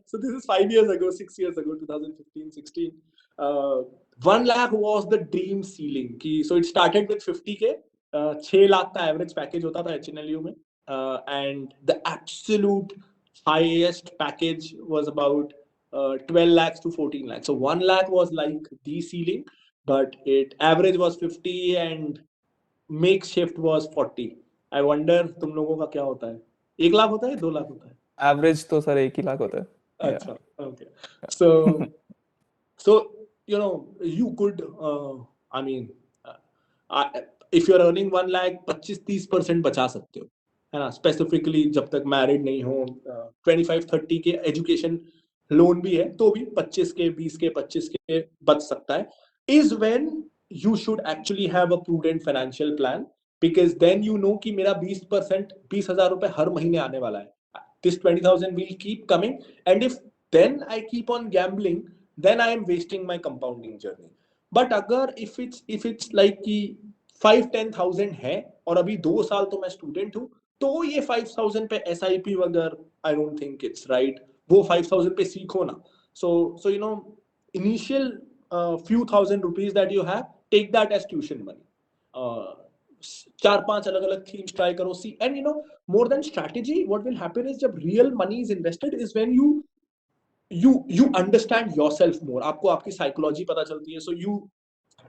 so this is 5 years ago, 6 years ago, 2015, 16. Uh, 1 lakh was the dream ceiling. So it started with 50K. 6 lakh का average package होता था HNLU में, and the absolute highest package was about 12 lakhs to 14 lakhs. So 1 lakh was like the ceiling, but it average was 50 and makeshift was 40. I wonder तुम लोगों का क्या होता है? 1 लाख होता है, 2 लाख होता है? एवरेज तो सर 1 ही लाख होता है. अच्छा, okay. So you could, I mean, if you're earning 1 lakh, 25-30% बचा सकते हो, है ना? स्पेसिफिकली जब तक मैरिड नहीं हो, 25-30 के एजुकेशन लोन भी है तो भी 25 के, 20 के, 25 के बच सकता है. Is when you should actually have a prudent financial plan, because then you know कि मेरा 20%, 20,000 रुपए हर महीने आने वाला है. This 20,000 will keep coming, and if then I keep on gambling, then I am wasting my compounding journey. But अगर if it's like कि 5-10,000 है और अभी 2 साल तो मैं स्टूडेंट हूँ, तो ये 5,000 पे SIP वगैरह, I don't think it's right. वो 5,000 पे सीखो ना. So initial few thousand rupees that you have, take that as tuition money. uh, 4-5 अलग अलग themes try करो, see, and more than strategy, what will happen is जब real money is invested is when you understand yourself more. आपको आपकी psychology पता चलती है. So you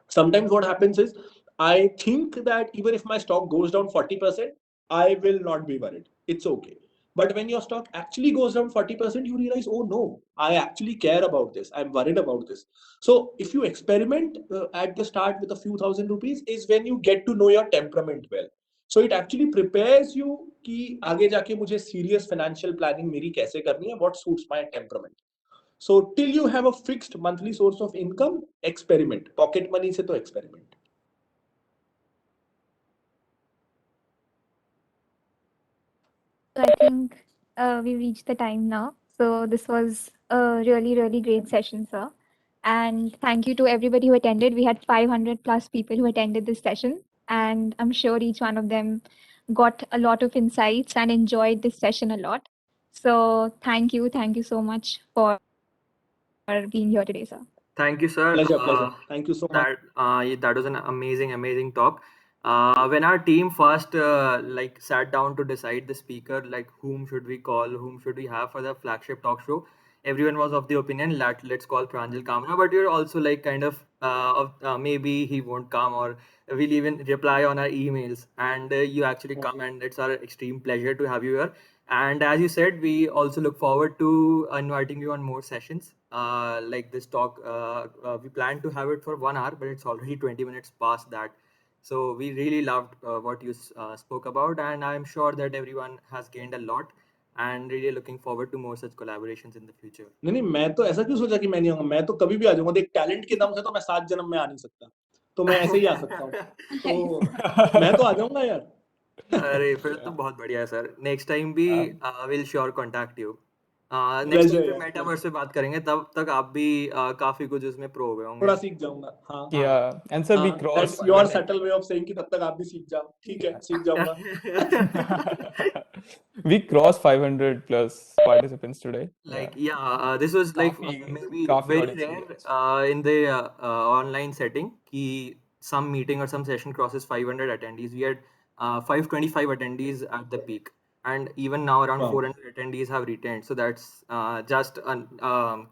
sometimes what happens is, I think that even if my stock goes down 40%, I will not be worried. It's okay. But when your stock actually goes down 40%, you realize, oh no, I actually care about this. I'm worried about this. So if you experiment at the start with a few thousand rupees, is when you get to know your temperament well. So it actually prepares you कि आगे जाके मुझे serious financial planning मेरी कैसे करनी है, what suits my temperament. So till you have a fixed monthly source of income, experiment. Pocket money से तो experiment. So I think we reached the time now. So this was a really, really great session, sir. And thank you to everybody who attended. We had 500 plus people who attended this session. And I'm sure each one of them got a lot of insights and enjoyed this session a lot. So thank you. Thank you so much for being here today, sir. Thank you, sir. Pleasure. Thank you so much. That was an amazing talk. When our team first like sat down to decide the speaker, like whom should we call, whom should we have for the flagship talk show, everyone was of the opinion that let's call Pranjal Kamra. But you're also like kind of maybe he won't come, or we'll even reply on our emails, and you actually come, and it's our extreme pleasure to have you here. And as you said, we also look forward to inviting you on more sessions like this talk. We plan to have it for 1 hour, but it's already 20 minutes past that. So we really loved what you spoke about, and I'm sure that everyone has gained a lot, and really looking forward to more such collaborations in the future. नहीं मैं तो ऐसा क्यों सोचा कि मैं नहीं आऊंगा, मैं तो कभी भी आ जाऊंगा. देख टैलेंट के दम से तो मैं 7 जन्म में आ नहीं सकता, तो मैं ऐसे ही आ सकता हूँ. तो मैं तो आ जाऊंगा यार. अरे फिर तो बहुत बढ़िया है सर. नेक्स्ट टाइम भी will sure contact you. Next Pleasure time फिर यार. मेटावर्स पे बात करेंगे, तब तक आप भी काफी कुछ उसमें प्रो हो गए होंगे. थोड़ा सीख जाऊंगा. हाँ. Yeah, and sir, we हाँ, crossed that's your 500. subtle way of saying कि तब तक आप भी सीख जाओ. ठीक है, सीख जाऊंगा. We crossed 500 plus participants today. Like this was like maybe काफी very audience rare engaged. in the online setting कि some meeting or some session crosses 500 attendees. We had 525 attendees at the peak, and even now around Wow. 400 attendees have retained. So that's just a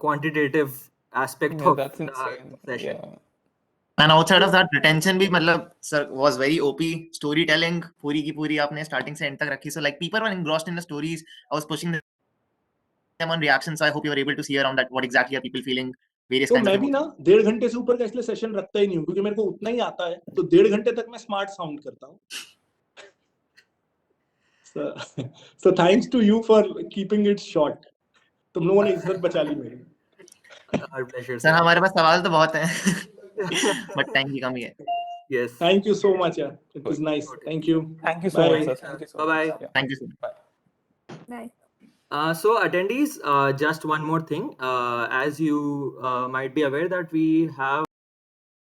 quantitative aspect Yeah, of that's the insane. session. Yeah. And outside of that, retention भी मतलब sir was very OP. Storytelling पूरी की पूरी आपने starting से end तक रखी. So like people were engrossed in the stories. I was pushing them on reactions. So I hope you were able to see around that. What exactly are people feeling? Various तो kinds of मैं भी ना emotions. 1.5 घंटे से ऊपर का इसलिए session रखता ही नहीं हूँ, क्योंकि मेरे को उतना ही आता है. तो 1.5 घंटे तक मैं स्मार्ट साउंड करता हूँ. So thanks to you for keeping it short. तुम लोगों ने इज्जत बचा ली मेरी. Our pleasure, Sir sir. हमारे पास सवाल तो बहुत हैं, but time की कमी है. Yes. Thank you so much. Yeah, it was Good. nice. Totally, Thank sir. you. Thank you so Bye. much, sir. Thank you so much. Bye-bye. Yeah. Thank you, sir. Bye. Bye. So attendees, just one more thing. As you might be aware that we have